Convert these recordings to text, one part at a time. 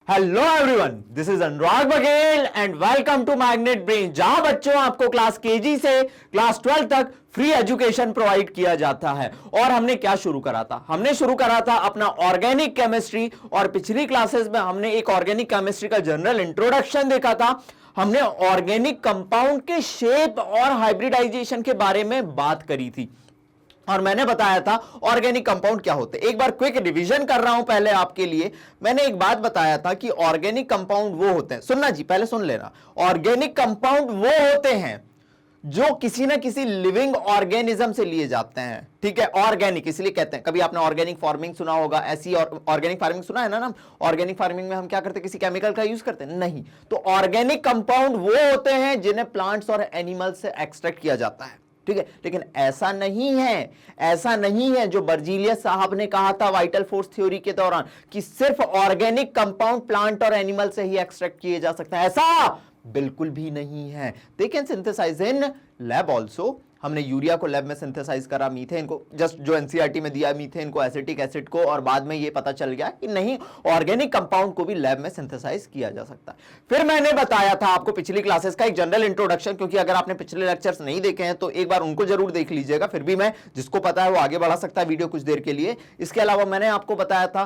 Hello everyone, this is Anurag Baghel and welcome to Magnet Brain, जहां बच्चों आपको क्लास केजी से क्लास 12 तक फ्री एजुकेशन प्रोवाइड किया जाता है। और हमने क्या शुरू करा था? हमने शुरू करा था अपना ऑर्गेनिक केमिस्ट्री, और पिछली क्लासेस में हमने एक ऑर्गेनिक केमिस्ट्री का जनरल इंट्रोडक्शन देखा था। हमने ऑर्गेनिक कंपाउंड के शेप और हाइब्रिडाइजेशन के बारे में बात करी थी, और मैंने बताया था ऑर्गेनिक कंपाउंड क्या होते हैं। एक बार क्विक रिवीजन कर रहा हूं पहले आपके लिए। मैंने एक बात बताया था कि ऑर्गेनिक कंपाउंड वो होते हैं, सुनना जी, पहले सुन लेना। ऑर्गेनिक कंपाउंड वो होते हैं जो किसी ना किसी लिविंग ऑर्गेनिज्म से लिए जाते हैं, ठीक है। ऑर्गेनिक इसलिए कहते हैं, कभी आपने ऑर्गेनिक फार्मिंग सुना होगा, ऐसी ऑर्गेनिक फार्मिंग सुना है ना। ऑर्गेनिक फार्मिंग में हम क्या करते हैं? किसी केमिकल का यूज करते हैं? नहीं। तो ऑर्गेनिक कंपाउंड वो होते हैं जिन्हें प्लांट्स और एनिमल से एक्सट्रैक्ट किया जाता है, ठीक है। लेकिन ऐसा नहीं है, ऐसा नहीं है जो बर्जीलियस साहब ने कहा था वाइटल फोर्स थ्योरी के दौरान कि सिर्फ ऑर्गेनिक कंपाउंड प्लांट और एनिमल से ही एक्सट्रैक्ट किए जा सकते हैं। ऐसा बिल्कुल भी नहीं है। They can synthesise in lab also. हमने यूरिया को लैब में सिंथेसाइज करा, मीथेन को जस्ट जो एनसीईआरटी में दिया, मीथेन को, एसिटिक एसिड को, और बाद में ये पता चल गया कि नहीं, ऑर्गेनिक कंपाउंड को भी लैब में सिंथेसाइज किया जा सकता है। फिर मैंने बताया था आपको पिछली क्लासेस का एक जनरल इंट्रोडक्शन, क्योंकि अगर आपने पिछले लेक्चर्स नहीं देखे हैं तो एक बार उनको जरूर देख लीजिएगा। फिर भी मैं, जिसको पता है वो आगे बढ़ा सकता है वीडियो कुछ देर के लिए। इसके अलावा मैंने आपको बताया था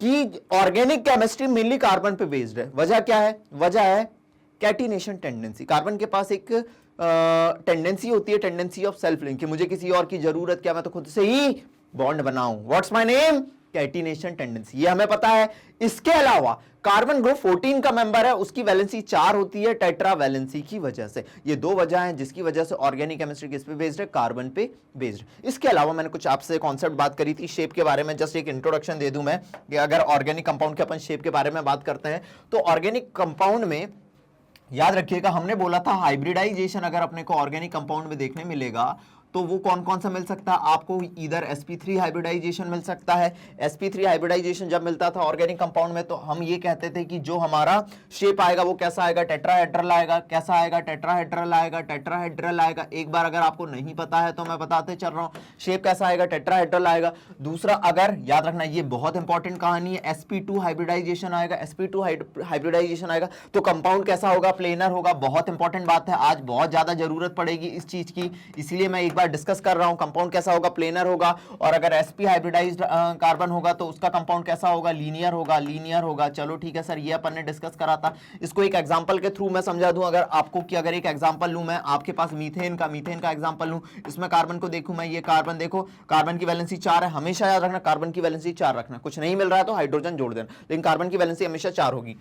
कि ऑर्गेनिक केमिस्ट्री मेनली कार्बन पे बेस्ड है। वजह क्या है? वजह है कैटिनेशन टेंडेंसी। कार्बन के पास एक टेंडेंसी होती है, टेंडेंसी ऑफ सेल्फ लिंक, कि मुझे किसी और की जरूरत क्या, मैं तो खुद से ही बॉन्ड बनाऊं। What's my name? Catenation tendency, ये हमें पता है। इसके अलावा कार्बन ग्रुप 14 का मेंबर है, उसकी वैलेंसी 4 होती है टेट्रा वैलेंसी की वजह से। ये दो वजह हैं जिसकी वजह से ऑर्गेनिक केमिस्ट्री किस पे बेस्ड है? कार्बन पे बेस्ड। इसके अलावा मैंने कुछ आपसे कॉन्सेप्ट बात करी थी शेप के बारे में। जस्ट एक इंट्रोडक्शन दे दूं मैं कि अगर ऑर्गेनिक कंपाउंड के अपन शेप के बारे में बात करते हैं तो ऑर्गेनिक कंपाउंड में याद रखिएगा, हमने बोला था हाइब्रिडाइजेशन अगर अपने को ऑर्गेनिक कंपाउंड में देखने मिलेगा तो वो कौन कौन सा मिल सकता है आपको? इधर sp3 हाइब्रिडाइजेशन मिल सकता है। sp3 हाइब्रिडाइजेशन जब मिलता था ऑर्गेनिक कंपाउंड में तो हम ये कहते थे कि जो हमारा शेप आएगा वो कैसा आएगा? टेट्राहेड्रल आएगा। कैसा आएगा? टेट्राहेड्रल आएगा, टेट्राहेड्रल आएगा। एक बार अगर आपको नहीं पता है तो मैं बताते चल रहा हूं, शेप कैसा आएगा? टेट्राहेड्रल आएगा। दूसरा, अगर याद रखना, ये बहुत इंपॉर्टेंट कहानी है, sp2 हाइब्रिडाइजेशन आएगा। sp2 हाइब्रिडाइजेशन आएगा तो कंपाउंड कैसा होगा? प्लेनर होगा। बहुत इंपॉर्टेंट बात है, आज बहुत ज्यादा जरूरत पड़ेगी इस चीज की, इसलिए मैं एक बार डिस्कस कर रहा हूं। कंपाउंड कैसा होगा? प्लेनर होगा। और अगर sp हाइब्रिडाइज्ड कार्बन होगा तो उसका कंपाउंड कैसा होगा? लीनियर होगा। लीनियर होगा। चलो ठीक है सर, ये अपन ने डिस्कस करा था। इसको एक एग्जांपल के थ्रू मैं समझा दूं अगर आपको, कि अगर एक एग्जांपल लूं मैं, आपके पास मीथेन का एग्जांपल लूं, इसमें कार्बन को देखूं मैं, ये कार्बन देखो, कार्बन की वैलेंसी 4 है। हमेशा याद रखना कार्बन की वैलेंसी 4 रखना। कुछ नहीं मिल रहा है तो हाइड्रोजन जोड़ देना, लेकिन कार्बन की वैलेंसी हमेशा 4 होगी।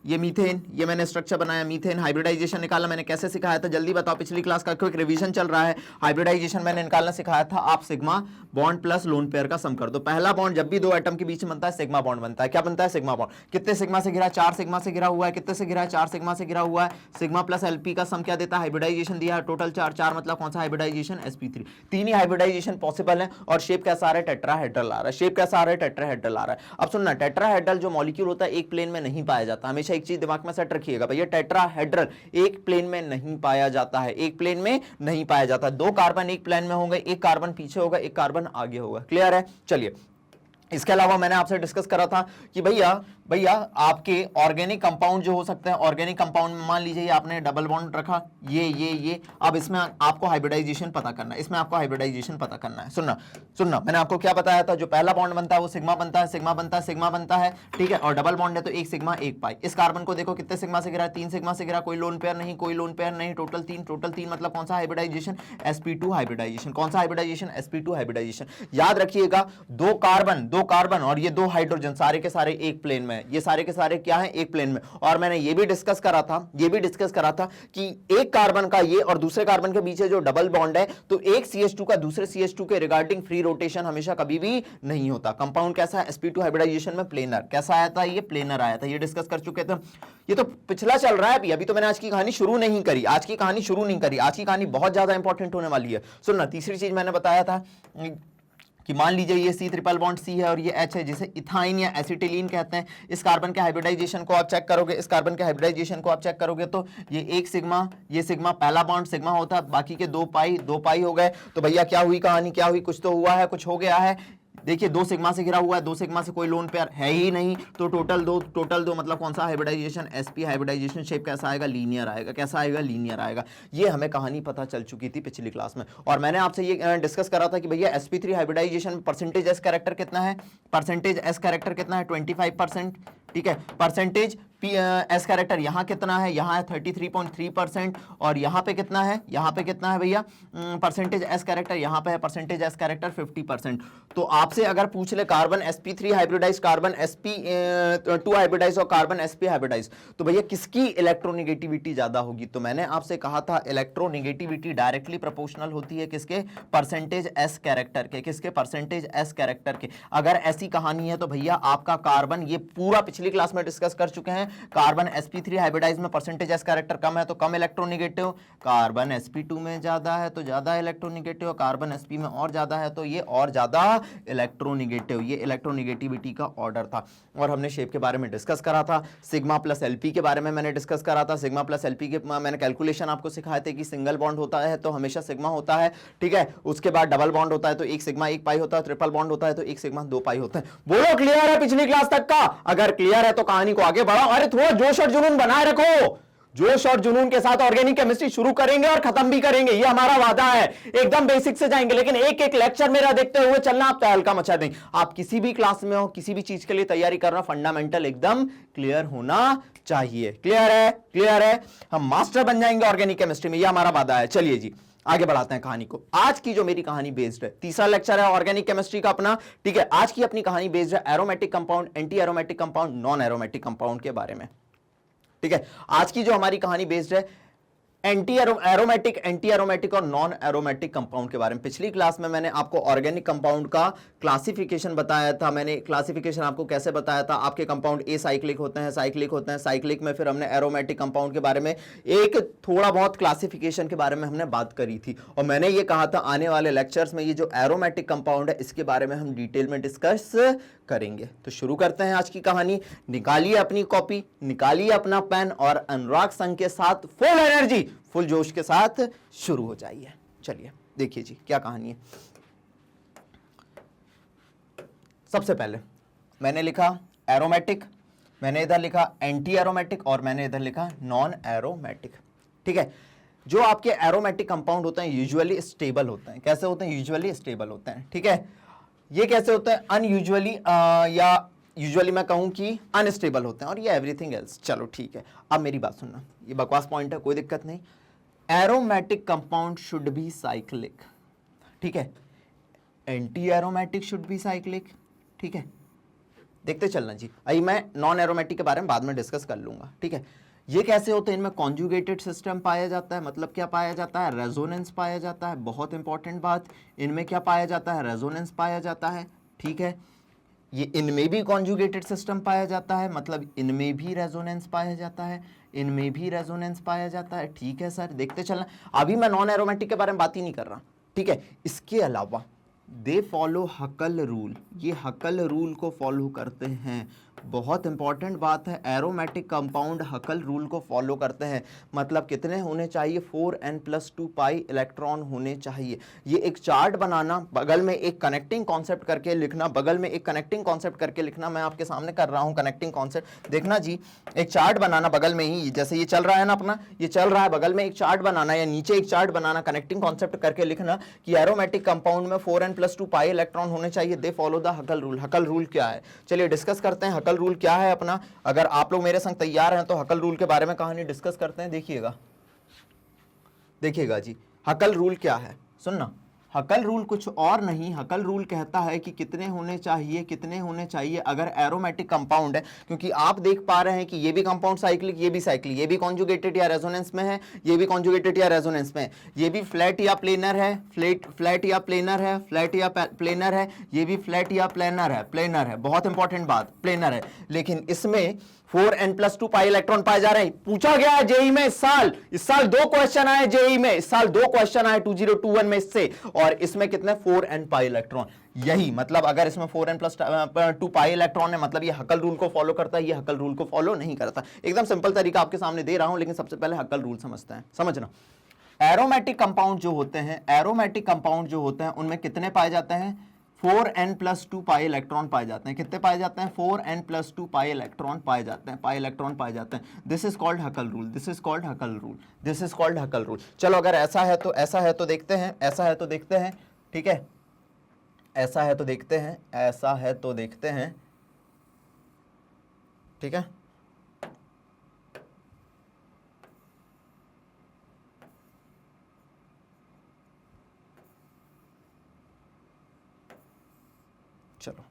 ये मीथेन, ये मैंने स्ट्रक्चर बनाया, मीथेन हाइब्रिडाइजेशन निकाला। मैंने कैसे सिखाया था जल्दी बताओ, पिछली क्लास का क्विक रिवीजन चल रहा है। हाइब्रिडाइजेशन मैंने निकालना सिखाया था, आप sigma bond plus lone pair का सम कर दो। पहला बॉन्ड जब भी दो एटम के बीच में बनता है सिग्मा बॉन्ड बनता है। क्या बनता है? Sigma bond. कितने सिग्मा से घिरा? 4 सिग्मा से घिरा हुआ है। कितने से घिरा है? 4 सिग्मा से घिरा हुआ है। सिग्मा प्लस एलपी का सम क्या देता है? हाइब्रिडाइजेशन दिया है टोटल 4। 4 मतलब कौन सा हाइब्रिडाइजेशन? sp3। तीन ही हाइब्रिडाइजेशन पॉसिबल है। और शेप कैसा आ रहा है? टेट्राहेड्रल आ रहा है। शेप कैसा आ रहा है? टेट्राहेड्रल आ रहा है। अब सुनना, टेट्राहेड्रल जो मॉलिक्यूल होता है एक प्लेन में नहीं पाया जाता। हमेशा एक चीज दिमाग में रखिएगा भैया, टेट्राहेड्रल एक प्लेन में नहीं पाया जाता है। एक प्लेन में नहीं पाया जाता। 2 कार्बन एक प्लेन में होंगे, एक कार्बन पीछे होगा, एक कार्बन आगे होगा। क्लियर है? चलिए, इसके अलावा मैंने आपसे डिस्कस करा था कि भैया आपके ऑर्गेनिक कंपाउंड जो हो सकते हैं, ऑर्गेनिक कंपाउंड में मान लीजिए आपने डबल बॉन्ड रखा, ये अब इसमें आपको हाइब्रिडाइजेशन पता करना है। इसमें आपको हाइब्रिडाइजेशन पता करना है। सुनना मैंने आपको क्या बताया था, जो पहला बॉन्ड बनता है वो सिग्मा बनता है, सिग्मा बनता है, सिग्मा बनता है, ठीक है। और डबल बॉन्ड है तो एक सिग्मा एक पाई। इस कार्बन को देखो कितने सिग्मा से गिरा? 3 सिग्मा से गिरा। कोई लोन पेयर नहीं, कोई लोन पेयर नहीं, टोटल 3 मतलब कौन सा हाइब्रिडाइजेशन? sp2 hybridisation. कौन सा हाइब्रिडाइजेशन? sp2 hybridisation. याद रखिएगा, 2 कार्बन और ये 2 हाइड्रोजन सारे के सारे एक प्लेन में, ये सारे के सारे क्या हैं? एक प्लेन में। और मैंने ये भी डिस्कस करा था कि एक कार्बन का ये और दूसरे कार्बन के बीच जो डबल बॉन्ड है तो एक CH2 का दूसरे CH2 के रिगार्डिंग फ्री रोटेशन हमेशा कभी भी नहीं होता। कंपाउंड कैसा है? sp2 हाइब्रिडाइजेशन में प्लेनर। कैसा आया था? ये प्लेनर आया था। ये डिस्कस कर चुके थे। ये तो पिछला चल रहा है अभी तो मैंने आज की कहानी शुरू नहीं करी। आज की कहानी बहुत ज्यादा इंपॉर्टेंट होने वाली है। सुनना, तीसरी चीज मैंने बताया था कि मान लीजिए ये C ट्रिपल बॉन्ड C है और ये H है, जिसे इथाइन या एसिटिलीन कहते हैं। इस कार्बन के हाइब्रिडाइजेशन को आप चेक करोगे, इस कार्बन के हाइब्रिडाइजेशन को आप चेक करोगे तो ये एक सिग्मा, ये सिग्मा, पहला बॉन्ड सिग्मा होता है, बाकी के 2 पाई हो गए। तो भैया क्या हुई कहानी? क्या हुई? कुछ तो हुआ है, कुछ हो गया है। देखिए 2 सिग्मा से घिरा हुआ है, 2 सिग्मा से कोई लोन पेयर है ही नहीं, तो टोटल दो मतलब कौन सा हाइब्रिडाइजेशन, sp हाइब्रिडाइजेशन शेप कैसा आएगा, लीनियर आएगा। कैसा आएगा, लीनियर आएगा। ये हमें कहानी पता चल चुकी थी पिछली क्लास में, और मैंने आपसे ये डिस्कस करा था कि भैया sp3 हाइब्रिडाइजेशन में परसेंटेज एस कैरेक्टर कितना है, परसेंटेज एस कैरेक्टर कितना है, 25%। ठीक है, परसेंटेज एस कैरेक्टर यहाँ कितना है, यहाँ है 33.3%, और यहाँ पे कितना है, यहाँ पे कितना है भैया परसेंटेज एस कैरेक्टर, यहाँ पे है परसेंटेज एस कैरेक्टर 50%। तो आपसे अगर पूछ ले carbon sp3 hybridise, carbon sp2 hybridise और कार्बन sp हाइब्रिडाइज, तो भैया किसकी इलेक्ट्रोनिगेटिविटी ज्यादा होगी? तो मैंने आपसे कहा था इलेक्ट्रोनिगेटिविटी डायरेक्टली प्रोपोर्शनल होती है किसके, परसेंटेज एस कैरेक्टर के। किसके, परसेंटेज एस कैरेक्टर के। अगर ऐसी कहानी है तो भैया आपका कार्बन, ये पूरा पिछली क्लास में डिस्कस कर चुके हैं, कार्बन sp3 हाइब्रिडाइज में परसेंटेज एस कैरेक्टर कम है तो कम इलेक्ट्रोनिगेटिव, कार्बन sp2 में ज्यादा है तो ज्यादा इलेक्ट्रोनिगेटिव, कार्बन sp में और ज्यादा है तो ये और ज्यादा इलेक्ट्रोनिगेटिव। ये इलेक्ट्रोनिगेटिविटी का ऑर्डर था, और हमने शेप के बारे में डिस्कस करा था। सिग्मा प्लस एलपी के बारे में मैंने डिस्कस करा था। सिग्मा प्लस एलपी के मैंने कैलकुलेशन आपको सिखाए थे कि सिंगल बॉन्ड होता है तो हमेशा सिग्मा होता है, ठीक है। उसके बाद डबल बॉन्ड होता है तो एक सिग्मा एक पाई होता है, ट्रिपल बॉन्ड होता है तो एक सिग्मा दो पाई होता है। बोलो क्लियर है पिछली क्लास तक का? अगर क्लियर है तो कहानी को आगे बढ़ाओ। अरे थोड़ा जोश और जुनून बनाए रखो, जोश और जुनून के साथ ऑर्गेनिक केमिस्ट्री शुरू करेंगे और खत्म भी करेंगे, ये हमारा वादा है। एकदम बेसिक से जाएंगे, लेकिन एक एक लेक्चर मेरा देखते हुए चलना, आप तहलका मचा देंगे। आप किसी भी क्लास में हो, किसी भी चीज के लिए तैयारी करना, फंडामेंटल एकदम क्लियर होना चाहिए। क्लियर है? क्लियर है? हम मास्टर बन जाएंगे ऑर्गेनिक केमिस्ट्री में, ये हमारा वादा है। चलिए जी आगे बढ़ाते हैं कहानी को। आज की जो मेरी कहानी बेस्ड है, तीसरा लेक्चर है ऑर्गेनिक केमिस्ट्री का अपना, ठीक है। आज की अपनी कहानी बेस्ड है aromatic compound, anti aromatic compound, non aromatic compound के बारे में, ठीक है। आज की जो हमारी कहानी बेस्ड है एंटी एरोमेटिक और नॉन एरोमेटिक कंपाउंड के बारे में। पिछली क्लास में मैंने आपको ऑर्गेनिक कंपाउंड का क्लासिफिकेशन बताया था। मैंने क्लासिफिकेशन आपको कैसे बताया था, आपके कंपाउंड ए साइक्लिक होते हैं, साइक्लिक होते हैं, साइक्लिक में फिर हमने एरोमेटिक कंपाउंड के बारे में एक थोड़ा बहुत क्लासिफिकेशन के बारे में हमने बात करी थी, और मैंने ये कहा था आने वाले लेक्चर्स में ये जो एरोमेटिक कंपाउंड है इसके बारे में हम डिटेल में डिस्कस करेंगे। तो शुरू करते हैं आज की कहानी। निकालिए अपनी कॉपी, निकालिए अपना पेन, और अनुराग संघ के साथ फुल एनर्जी, फुल जोश के साथ शुरू हो जाइए। चलिए देखिए जी क्या कहानी है। सबसे पहले मैंने लिखा एरोमेटिक, मैंने इधर लिखा एंटी एरोमेटिक, और मैंने इधर लिखा नॉन एरोमेटिक, ठीक है। जो आपके एरोमेटिक कंपाउंड होते हैं यूजुअली स्टेबल होते हैं। कैसे होते हैं? यूजुअली स्टेबल होते हैं, ठीक है। ये कैसे होता है? अनयूजुअली या यूजुअली मैं कहूं कि अनस्टेबल होते हैं, और ये एवरीथिंग एल्स। चलो ठीक है, अब मेरी बात सुनना, ये बकवास पॉइंट है, कोई दिक्कत नहीं। Aromatic compound should be cyclic, ठीक है। Anti aromatic should be cyclic, ठीक है। देखते चलना जी। अभी मैं नॉन एरोमेटिक के बारे में बाद में डिस्कस कर लूंगा, ठीक है। ये कैसे होते हैं? इनमें कॉन्जुगेटेड सिस्टम पाया जाता है। मतलब क्या पाया जाता है? रेजोनेंस पाया जाता है। बहुत इंपॉर्टेंट बात, इनमें क्या पाया जाता है? रेजोनेंस पाया जाता है, ठीक है। ये इनमें भी कॉन्जुगेटेड सिस्टम पाया जाता है, मतलब इनमें भी रेजोनेंस पाया जाता है, इनमें भी रेजोनेंस पाया जाता है, ठीक है सर। देखते चलना, अभी मैं नॉन एरोमेटिक के बारे में बात ही नहीं कर रहा, ठीक है। इसके अलावा दे फॉलो हकल रूल, ये हकल रूल को फॉलो करते हैं। बहुत इंपॉर्टेंट बात है, एरोमेटिक कंपाउंड हकल रूल को फॉलो करते हैं। मतलब कितने होने चाहिए? 4n+2 पाई इलेक्ट्रॉन होने चाहिए। ये एक चार्ट बनाना, बगल में एक कनेक्टिंग कॉन्सेप्ट करके लिखना, बगल में एक कनेक्टिंग कॉन्सेप्ट करके लिखना। मैं आपके सामने कर रहा हूँ कनेक्टिंग कॉन्सेप्ट, देखना जी। एक चार्ट बनाना बगल में ही, जैसे ये चल रहा है ना अपना, ये चल रहा है, बगल में एक चार्ट बनाना या नीचे एक चार्ट बनाना, कनेक्टिंग कॉन्सेप्ट करके लिखना कि एरोमेटिक कंपाउंड में 4n+2 पाई इलेक्ट्रॉन होने चाहिए। They follow the हकल rule. हकल rule क्या है? चलिए डिस्कस करते हैं हकल रूल क्या है अपना। अगर आप लोग मेरे संग तैयार हैं तो हकल रूल के बारे में कहानी डिस्कस करते हैं। देखिएगा देखिएगा जी, हकल रूल क्या है सुनना। हकल रूल कुछ और नहीं, हकल रूल कहता है कि कितने होने चाहिए, कितने होने चाहिए अगर एरोमेटिक कंपाउंड है। क्योंकि आप देख पा रहे हैं कि ये भी कंपाउंड साइक्लिक, ये भी साइक्लिक, ये भी कॉन्जुगेटेड या रेजोनेंस में है, ये भी कॉन्जुगेटेड या रेजोनेंस में है, ये भी फ्लैट या प्लेनर है, फ्लैट या प्लेनर है, फ्लैट या प्लेनर है, ये भी फ्लैट या प्लेनर है, प्लेनर है। बहुत इंपॉर्टेंट बात, प्लेनर है। लेकिन इसमें 4n+2 पाई इलेक्ट्रॉन पाए जा रहे हैं। पूछा गया है जेई में इस साल 2 क्वेश्चन आए जेई में, इस साल 2 क्वेश्चन आए 2021 में इससे, और इसमें कितने 4n पाई इलेक्ट्रॉन। यही मतलब अगर इसमें 4n+2 पाई इलेक्ट्रॉन है, मतलब ये हकल रूल को फॉलो करता है, ये हकल रूल को फॉलो नहीं करता। एकदम सिंपल तरीका आपके सामने दे रहा हूं, लेकिन सबसे पहले हकल रूल समझते हैं। समझना, एरोमेटिक कंपाउंड जो होते हैं, एरोमेटिक कंपाउंड जो होते हैं उनमें कितने पाए जाते हैं? 4n+2 पाई इलेक्ट्रॉन पाए जाते हैं। कितने पाए जाते हैं? 4n+2 पाई इलेक्ट्रॉन पाए जाते हैं, पाई इलेक्ट्रॉन पाए जाते हैं। This is called हकल rule, this is called हकल rule, this is called हकल rule. चलो अगर ऐसा है तो, ऐसा है तो देखते हैं, ऐसा है तो देखते हैं, ठीक है, ऐसा है तो देखते हैं, ऐसा है तो देखते हैं, ठीक है। चलो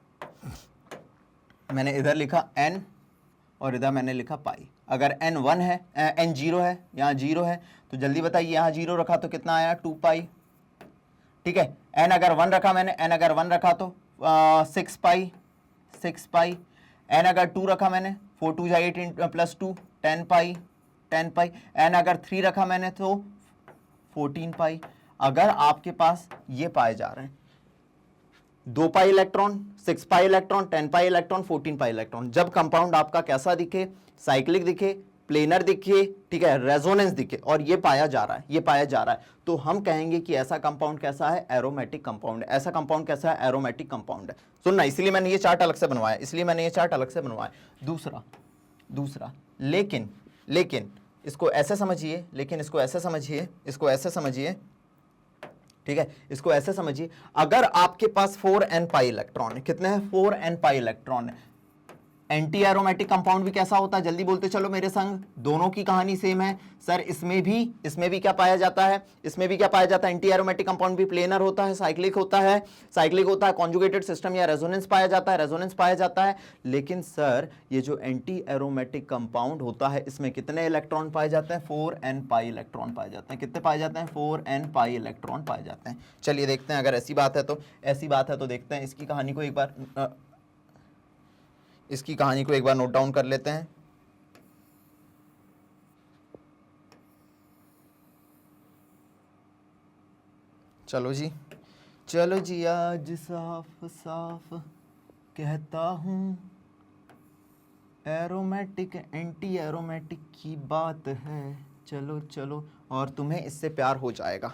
मैंने इधर लिखा n और इधर मैंने लिखा पाई। अगर n 1 है, n 0 है, यहाँ 0 है, तो जल्दी बताइए, यहाँ 0 रखा तो कितना आया? 2 पाई, ठीक है। n अगर 1 रखा मैंने, n अगर 1 रखा तो 6 पाई, 6 पाई। n अगर 2 रखा मैंने, 4 2 8 प्लस 2 10 पाई, 10 पाई। n अगर 3 रखा मैंने तो 14 पाई। अगर आपके पास ये पाए जा रहे हैं 2 पाई electron, 6 pi electron, 10 pi electron, 14 pi electron, जब कंपाउंड आपका कैसा दिखे? साइक्लिक दिखे, प्लेनर दिखे, ठीक है, रेजोनेंस दिखे, और ये पाया जा रहा है, ये पाया जा रहा है, तो हम कहेंगे कि ऐसा कंपाउंड कैसा है? एरोमेटिक कंपाउंड है। ऐसा कंपाउंड कैसा है? एरोमेटिक कंपाउंड है। सुनना, इसलिए मैंने ये चार्ट अलग से बनवाया, इसलिए मैंने ये चार्ट अलग से बनवाया। दूसरा लेकिन इसको ऐसे समझिए, लेकिन इसको ऐसे समझिए, इसको ऐसे समझिए, ठीक है, इसको ऐसे समझिए। अगर आपके पास 4n पाई इलेक्ट्रॉन है, कितने हैं? 4n पाई इलेक्ट्रॉन है। एंटी एरोमेटिक कंपाउंड भी कैसा होता है? जल्दी बोलते चलो मेरे संग, दोनों की कहानी सेम है। सर इसमें भी क्या पाया जाता है? इसमें भी क्या पाया जाता है? एंटी एरोमेटिक कंपाउंड भी प्लेनर होता है, साइक्लिक होता है, कॉन्जुगेटेड सिस्टम या रेजोनेंस पाया जाता है। लेकिन सर ये जो एंटी एरोमेटिक कंपाउंड होता है, इसमें कितने इलेक्ट्रॉन पाए जाते हैं? 4n पाई इलेक्ट्रॉन पाए जाते हैं। कितने पाए जाते हैं? 4n पाई इलेक्ट्रॉन पाए जाते हैं। चलिए देखते हैं, अगर ऐसी बात है तो देखते हैं इसकी कहानी को एक बार नोट डाउन कर लेते हैं। चलो जी आज साफ साफ कहता हूँ, एरोमेटिक एंटी एरोमेटिक की बात है। चलो और तुम्हें इससे प्यार हो जाएगा।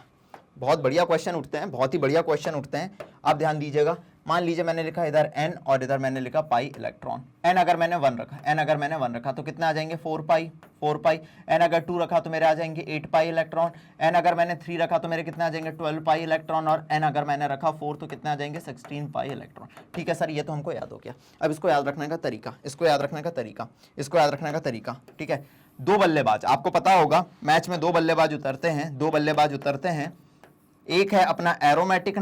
बहुत बढ़िया क्वेश्चन उठते हैं, बहुत ही बढ़िया क्वेश्चन उठते हैं। आप ध्यान दीजिएगा। मान लीजिए मैंने लिखा इधर n और इधर मैंने लिखा पाई इलेक्ट्रॉन। n अगर मैंने 1 रखा तो कितने आ जाएंगे? 4 पाई। n अगर 2 रखा तो मेरे आ जाएंगे 8 पाई इलेक्ट्रॉन। n अगर मैंने 3 रखा तो मेरे कितने आ जाएंगे? 12 पाई इलेक्ट्रॉन। और n अगर मैंने रखा 4 तो कितने आ जाएंगे? 16 पाई इलेक्ट्रॉन। ठीक है सर, ये तो हमको याद हो गया। अब इसको याद रखने का तरीका, ठीक है। 2 बल्लेबाज, आपको पता होगा मैच में 2 बल्लेबाज उतरते हैं। एक है अपना एरोमेटिक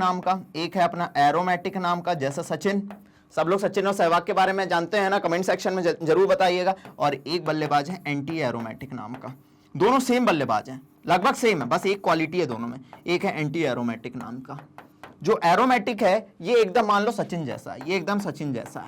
नाम का, जैसा सचिन। सब लोग सचिन और सहवाग के बारे में जानते हैं ना? कमेंट सेक्शन में जरूर बताइएगा। और एक बल्लेबाज है एंटी एरोमेटिक नाम का। दोनों सेम बल्लेबाज हैं, लगभग सेम है, बस एक क्वालिटी है दोनों में। एक है एंटी एरोमेटिक नाम का। जो एरोमेटिक है ये एकदम मान लो सचिन जैसा है, ये एकदम सचिन जैसा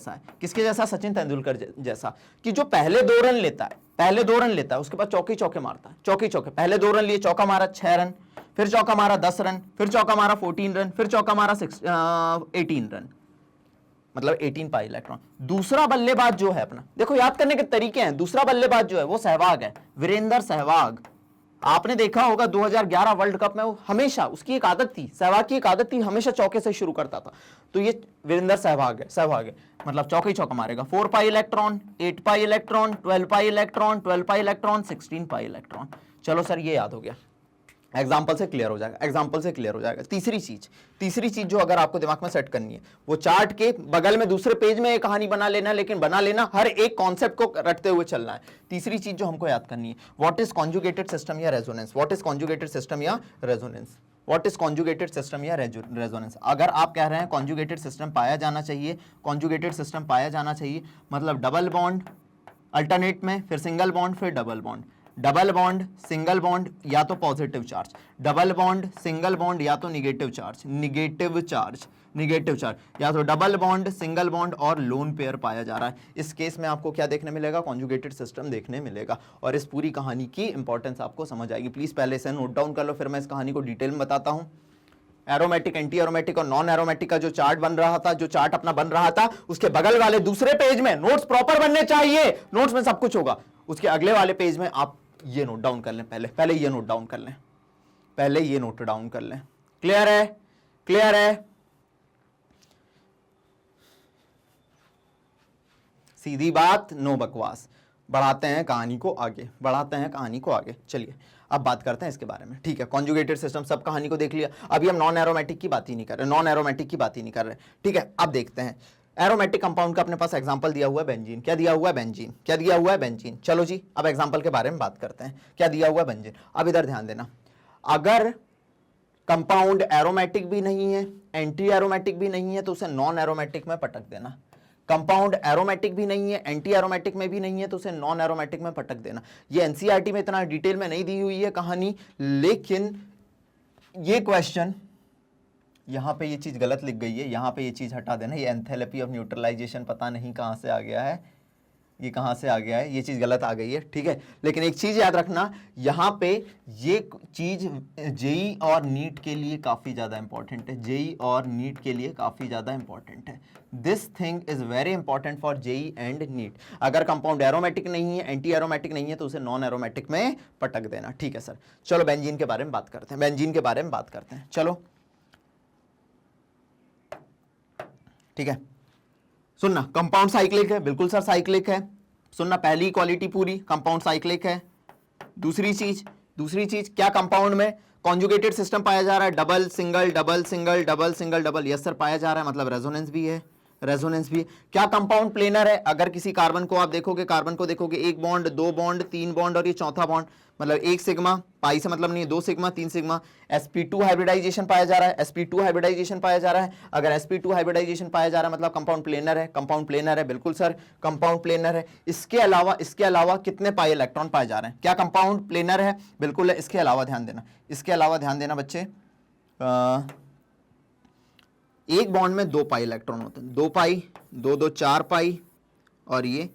है। किसके जैसा? सचिन तेंदुलकर जैसा। कि जो पहले 2 रन लेता है, उसके बाद चौके मारता है। पहले 2 रन लिए, चौका मारा 6 रन, फिर चौका मारा 10 रन, फिर चौका मारा 14 रन, फिर चौका मारा 18 रन, मतलब 18 पाई इलेक्ट्रॉन। दूसरा बल्लेबाज जो है अपना, देखो याद करने के तरीके हैं। दूसरा बल्लेबाज जो है वो सहवाग है, वीरेंद्र सहवाग। आपने देखा होगा 2011 वर्ल्ड कप में वो हमेशा, उसकी एक आदत थी, सहवाग की एक आदत थी, हमेशा चौके से शुरू करता था। तो ये वीरेंद्र सहवाग है, मतलब चौका मारेगा। 4 pi electron, 8 pi electron, 12 pi electron, 16 pi electron. चलो सर ये याद हो गया, एग्जाम्पल से क्लियर हो जाएगा। तीसरी चीज जो अगर आपको दिमाग में सेट करनी है, वो चार्ट के बगल में दूसरे पेज में एक कहानी बना लेना, लेकिन बना लेना हर एक कॉन्सेप्ट को रखते हुए चलना है। तीसरी चीज जो हमको याद करनी है, व्हाट इज कॉन्जुगेटेड सिस्टम या रेजोनेंस। अगर आप कह रहे हैं कॉन्जुगेटेड सिस्टम पाया जाना चाहिए, मतलब डबल बॉन्ड अल्टरनेट में, फिर सिंगल बॉन्ड, फिर डबल बॉन्ड, सिंगल बॉन्ड या तो positive charge, double bond single bond या तो निगेटिव चार्ज, या तो डबल बॉन्ड, सिंगल बॉन्ड और लोन पेयर पाया जा रहा है। इस केस में आपको क्या देखने मिलेगा? कॉन्जुगेटेड सिस्टम देखने मिलेगा। और इस पूरी कहानी की इंपॉर्टेंस आपको समझ आएगी। प्लीज पहले से नोट डाउन कर लो, फिर मैं इस कहानी को डिटेल में बताता हूं। एरोमेटिक, एंटी एरोमेटिक और नॉन एरोमेटिक का जो चार्ट बन रहा था, उसके बगल वाले दूसरे पेज में नोट्स प्रॉपर बनने चाहिए। नोट्स में सब कुछ होगा, उसके अगले वाले पेज में आप ये नोट डाउन कर लें। पहले ये नोट डाउन कर लें। क्लियर है? सीधी बात, नो बकवास। बढ़ाते हैं कहानी को आगे, बढ़ाते हैं कहानी को आगे। चलिए अब बात करते हैं इसके बारे में, ठीक है। कॉन्जुगेटेड सिस्टम, सब कहानी को देख लिया। अभी हम नॉन एरोमेटिक की बात ही नहीं कर रहे, नॉन एरोमेटिक की बात ही नहीं कर रहे, ठीक है। अब देखते हैं एरोमेटिक कंपाउंड का अपने पास एग्जांपल दिया हुआ है बेंजीन। क्या दिया हुआ है? बेंजीन। क्या दिया हुआ है? बेंजीन। चलो जी अब एग्जांपल के बारे में बात करते हैं। क्या दिया हुआ है? बेंजीन। अब इधर ध्यान देना, अगर कंपाउंड एरोमेटिक भी नहीं है, एंटी एरोमेटिक भी नहीं है, तो उसे नॉन एरोमेटिक में पटक देना। कंपाउंड एरोमेटिक भी नहीं है, एंटी एरोमेटिक में भी नहीं है, तो उसे नॉन एरोमेटिक में पटक देना। ये एनसीईआरटी में इतना डिटेल में नहीं दी हुई है कहानी, लेकिन ये क्वेश्चन यहां पे ये चीज गलत लिख गई है, यहां पे ये चीज हटा देना। ये एंथैल्पी ऑफ न्यूट्रलाइजेशन पता नहीं कहां से आ गया है, ये कहां से आ गया है, ये चीज गलत आ गई है, ठीक है। लेकिन एक चीज याद रखना, यहां पे ये चीज जेई और नीट के लिए काफी ज्यादा इंपॉर्टेंट है, जेई और नीट के लिए काफी ज्यादा इंपॉर्टेंट है। This thing is very important for JEE and NEET. अगर कंपाउंड एरोमेटिक नहीं है, एंटी एरोमेटिक नहीं है, तो उसे नॉन एरोमेटिक में पटक देना, ठीक है सर। चलो बेंजीन के बारे में बात करते हैं, बेंजीन के बारे में बात करते हैं। चलो ठीक है, सुनना, कंपाउंड साइक्लिक है, बिल्कुल सर साइक्लिक है। सुनना, पहली क्वालिटी पूरी, कंपाउंड साइक्लिक है। दूसरी चीज क्या कंपाउंड में कॉन्जुगेटेड सिस्टम पाया जा रहा है? Double single double single double single double, yes sir पाया जा रहा है, मतलब रेजोनेंस भी है, रेजोनेंस भी है। क्या कंपाउंड प्लेनर है? अगर किसी कार्बन को आप देखोगे, कार्बन को देखोगे, एक बॉन्ड, दो बॉन्ड, तीन बॉन्ड और ये चौथा बॉन्ड, मतलब एक सिग्मा, पाई से मतलब नहीं है, दो सिग्मा, तीन सिग्मा, sp2 हाइब्रिडाइजेशन पाया जा रहा है, sp2 हाइब्रिडाइजेशन पाया जा रहा है। अगर sp2 हाइब्रिडाइजेशन पाया जा रहा है मतलब कंपाउंड प्लेनर है, कंपाउंड प्लेनर है, बिल्कुल सर कंपाउंड प्लेनर है। इसके अलावा कितने पाई इलेक्ट्रॉन पाए जा रहे हैं? क्या कंपाउंड प्लेनर है? बिल्कुल है। इसके अलावा ध्यान देना, इसके अलावा ध्यान देना बच्चे, एक बॉन्ड में 2 पाई इलेक्ट्रॉन होते हैं, 2 पाई, 2 2 4 पाई और ये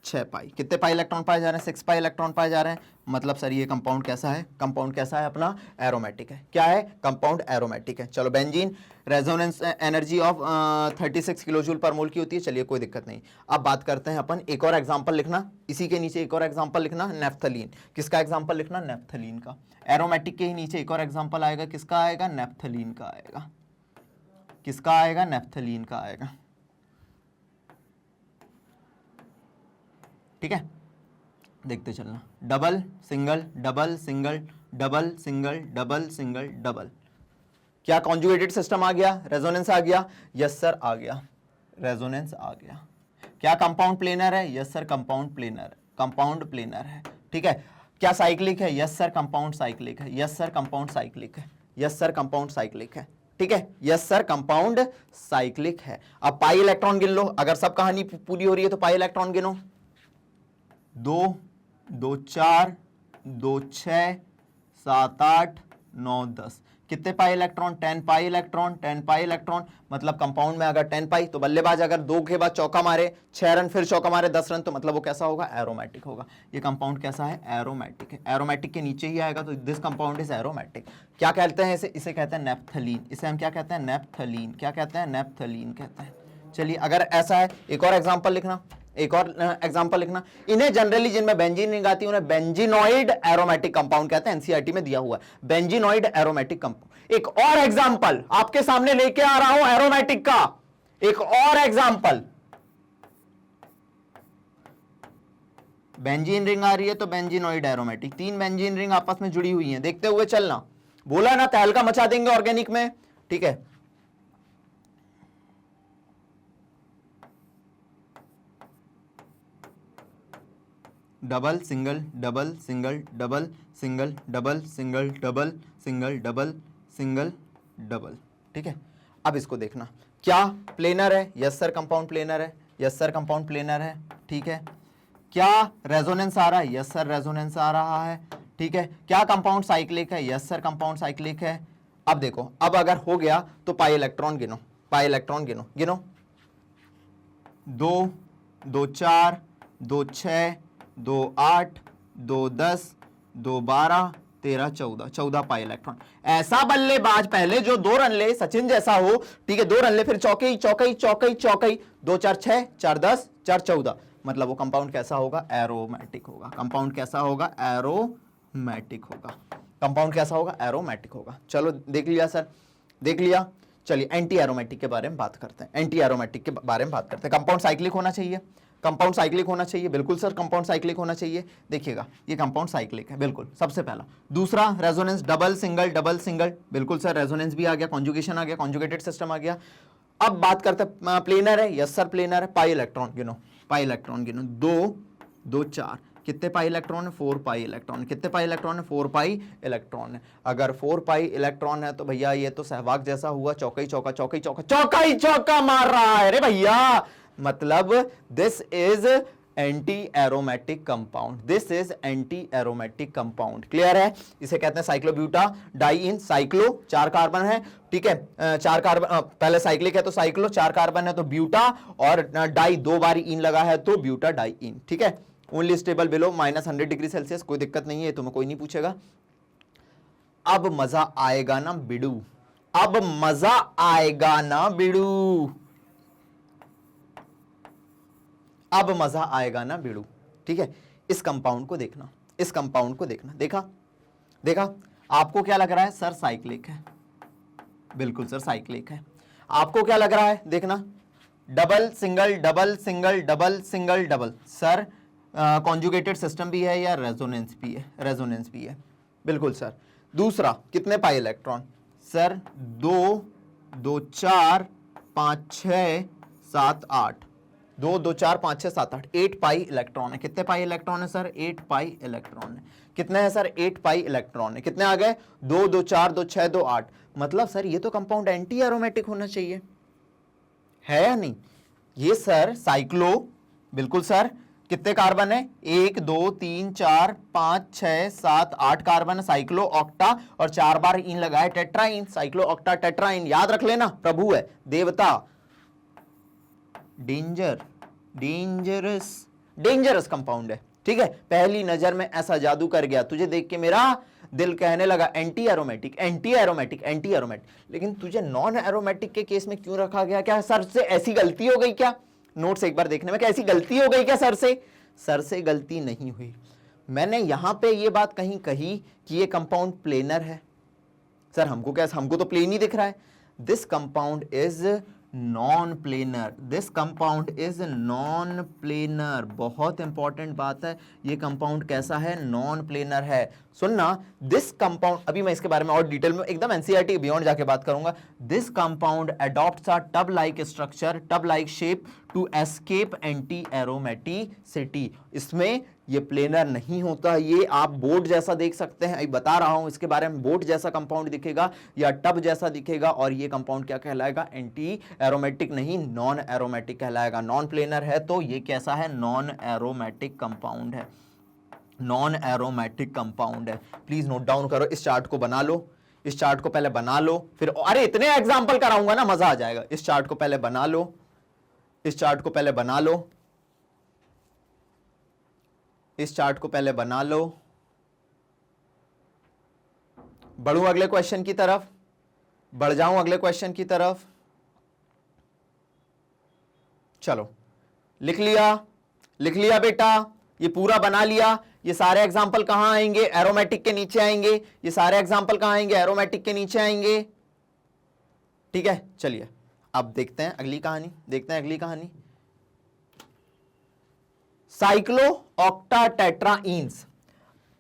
6 पाई। कितने पाई इलेक्ट्रॉन पाए जा रहे हैं? 6 पाई इलेक्ट्रॉन पाए जा रहे हैं। मतलब सर ये कंपाउंड कैसा है? कंपाउंड कैसा है अपना? एरोमेटिक है। क्या है? कंपाउंड एरोमेटिक है। चलो benzene, resonance energy of 36 kilojoule पर मोल की होती है। चलिए कोई दिक्कत नहीं। अब बात करते हैं अपन, एक और एग्जांपल लिखना, इसी के नीचे एक और एग्जांपल लिखना, नेफ्थलीन। किसका एग्जांपल लिखना? नेफ्थलीन का। एरोमेटिक के ही नीचे एक और एग्जांपल आएगा, किसका आएगा? नेफ्थलीन का आएगा। किसका आएगा? नेफ्थलीन का आएगा, ठीक है। देखते चलना, double single double single double single double single double. क्या कॉन्जुगेटेड सिस्टम आ गया? रेजोनेंस आ गया? यस सर आ गया, रेजोनेंस आ गया। क्या कंपाउंड प्लेनर है? Yes sir compound planar, compound planar है, ठीक है। क्या साइक्लिक है? यस सर कंपाउंड साइक्लिक है, यस सर कंपाउंड साइक्लिक है, यस सर कंपाउंड साइक्लिक है, ठीक है। यस सर कंपाउंड साइक्लिक है। अब पाई इलेक्ट्रॉन गिन लो, अगर सब कहानी पूरी हो रही है तो पाई इलेक्ट्रॉन गिनो। 2 2 4 2 6 7 8 9 10। कितने pi electron? 10 pi electron, 10 pi electron. मतलब कंपाउंड में अगर 10 पाई तो बल्लेबाज अगर 2 के बाद चौका मारे, 6 रन फिर चौका मारे 10 रन, तो मतलब वो कैसा होगा? एरोमेटिक होगा। ये कंपाउंड कैसा है? एरोमेटिक है। एरोमेटिक के नीचे ही आएगा, तो दिस कंपाउंड इज एरोमेटिक। क्या कहते हैं इसे? इसे कहते हैं नेफ्थलीन। इसे हम क्या कहते हैं? नेफ्थलीन। क्या कहते हैं? नेफ्थलीन कहते हैं। चलिए अगर ऐसा है, एक और एग्जाम्पल लिखना, एक और एग्जांपल लिखना। इन्हें जनरली जिनमें बेंजीन रिंग आती है उन्हें बेंजीनॉइड एरोमेटिक कंपाउंड कहते हैं, एनसीईआरटी में दिया हुआ है बेंजीनॉइड एरोमेटिक कंपाउंड। एक और एग्जांपल आपके सामने लेके आ रहा हूं एरोमेटिक का, एक और एग्जांपल। बेंजीन रिंग आ रही है तो बेंजीनॉइड एरोमेटिक, 3 बेंजीन रिंग आपस में जुड़ी हुई हैं, देखते हुए चलना। बोला ना तहलका मचा देंगे ऑर्गेनिक में, ठीक है। Double single double single double single double single double single double single double, ठीक है। अब इसको देखना, क्या प्लेनर है? यस सर कंपाउंड प्लेनर है, यस सर कंपाउंड प्लेनर है, ठीक है। क्या रेजोनेंस आ रहा है? यस सर रेजोनेंस आ रहा है, ठीक है। क्या कंपाउंड साइक्लिक है? यस सर कंपाउंड साइक्लिक है। अब देखो, अब अगर हो गया तो पाई इलेक्ट्रॉन गिनो, पाई इलेक्ट्रॉन गिनो, गिनो। 2 2 4 2 6 2 8 2 10 2 12 13 14, 14 पाई इलेक्ट्रॉन। ऐसा बल्लेबाज पहले जो 2 रन ले, सचिन जैसा हो, ठीक है, 2 रन ले, फिर चौकई चौकई चौकई चौकई, 2 4 6 4 10 4 14, मतलब वो कंपाउंड कैसा होगा? एरोमेटिक होगा। कंपाउंड कैसा होगा? एरोमेटिक होगा। कंपाउंड कैसा होगा? एरोमेटिक होगा। चलो देख लिया सर, देख लिया। चलिए एंटी एरोमेटिक के बारे में बात करते हैं, एंटी एरोमेटिक के बारे में बात करते हैं। कंपाउंड साइक्लिक होना चाहिए, कंपाउंड साइक्लिक होना चाहिए, बिल्कुल सर कंपाउंड साइक्लिक होना चाहिए। देखिएगा ये कंपाउंड साइक्लिक है, बिल्कुल सबसे पहला। दूसरा रेजोनेंस डबल सिंगल, बिल्कुल सर रेजोनेंस भी आ गया, कॉन्जुगेशन आ गया, कॉन्जुगेटेड सिस्टम आ गया। अब बात करते हैं प्लेनर है, यस सर प्लेनर है। पाई इलेक्ट्रॉन गिनो, पाई इलेक्ट्रॉन गिनो, 2 2 4, कितने पाई इलेक्ट्रॉन है? 4 पाई इलेक्ट्रॉन। कितने पाई इलेक्ट्रॉन है? 4 पाई इलेक्ट्रॉन है। अगर 4 पाई इलेक्ट्रॉन है तो भैया ये तो सहवाग जैसा हुआ, चौका ही चौका, चौका ही चौका, चौका ही चौका मार रहा है रे भैया। मतलब this is anti aromatic compound, this is anti aromatic compound. Clear है? इसे कहते हैं साइक्लोब्यूटा डाइइन। साइक्लो 4 कार्बन है, ठीक है, 4 कार्बन, पहले साइक्लिक है तो साइक्लो, 4 कार्बन है तो ब्यूटा, और डाई 2 बार इन लगा है तो ब्यूटा डाइइन। ठीक है, only stable below -100 degree Celsius, कोई दिक्कत नहीं है, तुम्हें कोई नहीं पूछेगा। अब मजा आएगा ना बिड़ू, अब मजा आएगा ना बिड़ू, अब मजा आएगा ना बिड़ू। ठीक है, इस कंपाउंड को देखना, इस कंपाउंड को देखना। देखा देखा, आपको क्या लग रहा है? सर साइक्लिक है, बिल्कुल सर साइक्लिक है। आपको क्या लग रहा है? देखना, double single double single double single double. Sir conjugated system भी है या रेजोनेंस भी है? रेजोनेंस भी है, बिल्कुल सर। दूसरा, कितने पाई इलेक्ट्रॉन? सर 2 2 4 5 6 7 8, 2 2 4 5 6 7 8, 8 पाई इलेक्ट्रॉन है। कितने पाई इलेक्ट्रॉन है सर? 8 पाई इलेक्ट्रॉन है। कितने है सर? 8 पाई इलेक्ट्रॉन है। कितने आ गए? 2 2 4 2 6 2 8। मतलब सर ये तो कंपाउंड एंटी एरोमेटिक होना चाहिए, है या नहीं? ये सर साइक्लो, बिल्कुल सर। कितने कार्बन है? 1 2 3 4 5 6 7 8 कार्बन है, साइक्लो ऑक्टा, और 4 बार इन लगाए टेट्राइन, साइक्लो ऑक्टा टेट्राइन। याद रख लेना, प्रभु है, देवता, डेंजर, डेंजरस, डेंजरस कंपाउंड है। ठीक है, पहली नजर में ऐसा जादू कर गया, तुझे देख के मेरा दिल कहने लगा anti aromatic, anti aromatic, anti aromatic. लेकिन तुझे नॉन एरोमेटिक के केस में क्यों रखा गया? क्या सर से ऐसी गलती हो गई क्या? नोट्स एक बार देखने में, क्या ऐसी गलती हो गई क्या सर से? सर से गलती नहीं हुई। मैंने यहां पे ये बात कहीं कही कि ये कंपाउंड प्लेनर है। सर हमको क्या, हमको तो प्लेन ही दिख रहा है। This compound is non planar, this compound is non planar. बहुत इंपॉर्टेंट बात है, ये कंपाउंड कैसा है? नॉन प्लेनर है। सुनना, दिस कंपाउंड, अभी मैं इसके बारे में और डिटेल में एकदम एनसीईआरटी बियॉन्ड जाके बात करूंगा। This compound adopts a tub like structure, tub like shape to escape anti aromaticity. इसमें ये प्लेनर नहीं होता, ये आप बोट जैसा देख सकते हैं, बता रहा हूं इसके बारे में, बोट जैसा कंपाउंड दिखेगा या टब जैसा दिखेगा, और ये कंपाउंड क्या कहलाएगा? एंटी एरोमेटिक नहीं, नॉन एरोमेटिक कहलाएगा। नॉन प्लेनर है तो ये कैसा है? नॉन एरोमेटिक कंपाउंड है, नॉन एरोमेटिक कंपाउंड है। प्लीज नोट डाउन करो, इस चार्ट को बना लो, इस चार्ट को पहले बना लो, फिर अरे इतने एग्जांपल कराऊंगा ना, मजा आ जाएगा। इस चार्ट को पहले बना लो, इस चार्ट को पहले बना लो, इस चार्ट को पहले बना लो। बढ़ूं अगले क्वेश्चन की तरफ, बढ़ जाऊं अगले क्वेश्चन की तरफ। चलो, लिख लिया, लिख लिया बेटा, ये पूरा बना लिया। ये सारे एग्जाम्पल कहां आएंगे? एरोमेटिक के नीचे आएंगे। ये सारे एग्जाम्पल कहां आएंगे? एरोमेटिक के नीचे आएंगे। ठीक है, चलिए अब देखते हैं अगली कहानी, देखते हैं अगली कहानी। Cyclo octa tetraenes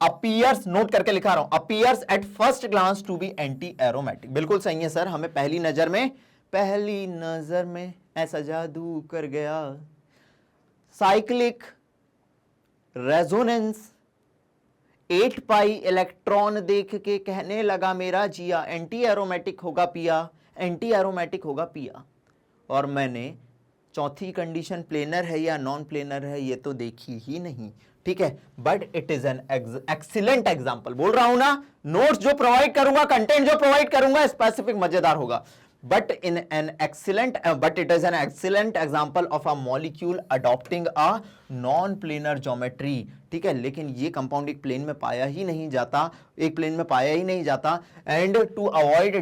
appears, note करके लिखा रहा हूं, appears at first glance to be anti aromatic. बिल्कुल सही है सर, हमें पहली नजर में ऐसा जादू कर गया। साइक्लिक, रेजोनेंस, 8 पाई इलेक्ट्रॉन देख के कहने लगा मेरा जिया एंटी एरोमेटिक होगा पिया, एंटी एरोमेटिक होगा पिया। और मैंने चौथी कंडीशन प्लेनर है या नॉन प्लेनर है ये तो देखी ही नहीं। ठीक है, but it is an excellent example. बोल रहा हूं ना, नोट्स जो प्रोवाइड करूंगा, कंटेंट जो प्रोवाइड करूंगा, स्पेसिफिक मजेदार होगा। but it is an excellent example of a molecule adopting a non-planar geometry। ठीक है, लेकिन ये कंपाउंड एक प्लेन में पाया ही नहीं जाता, एक प्लेन में पाया ही नहीं जाता। And to avoid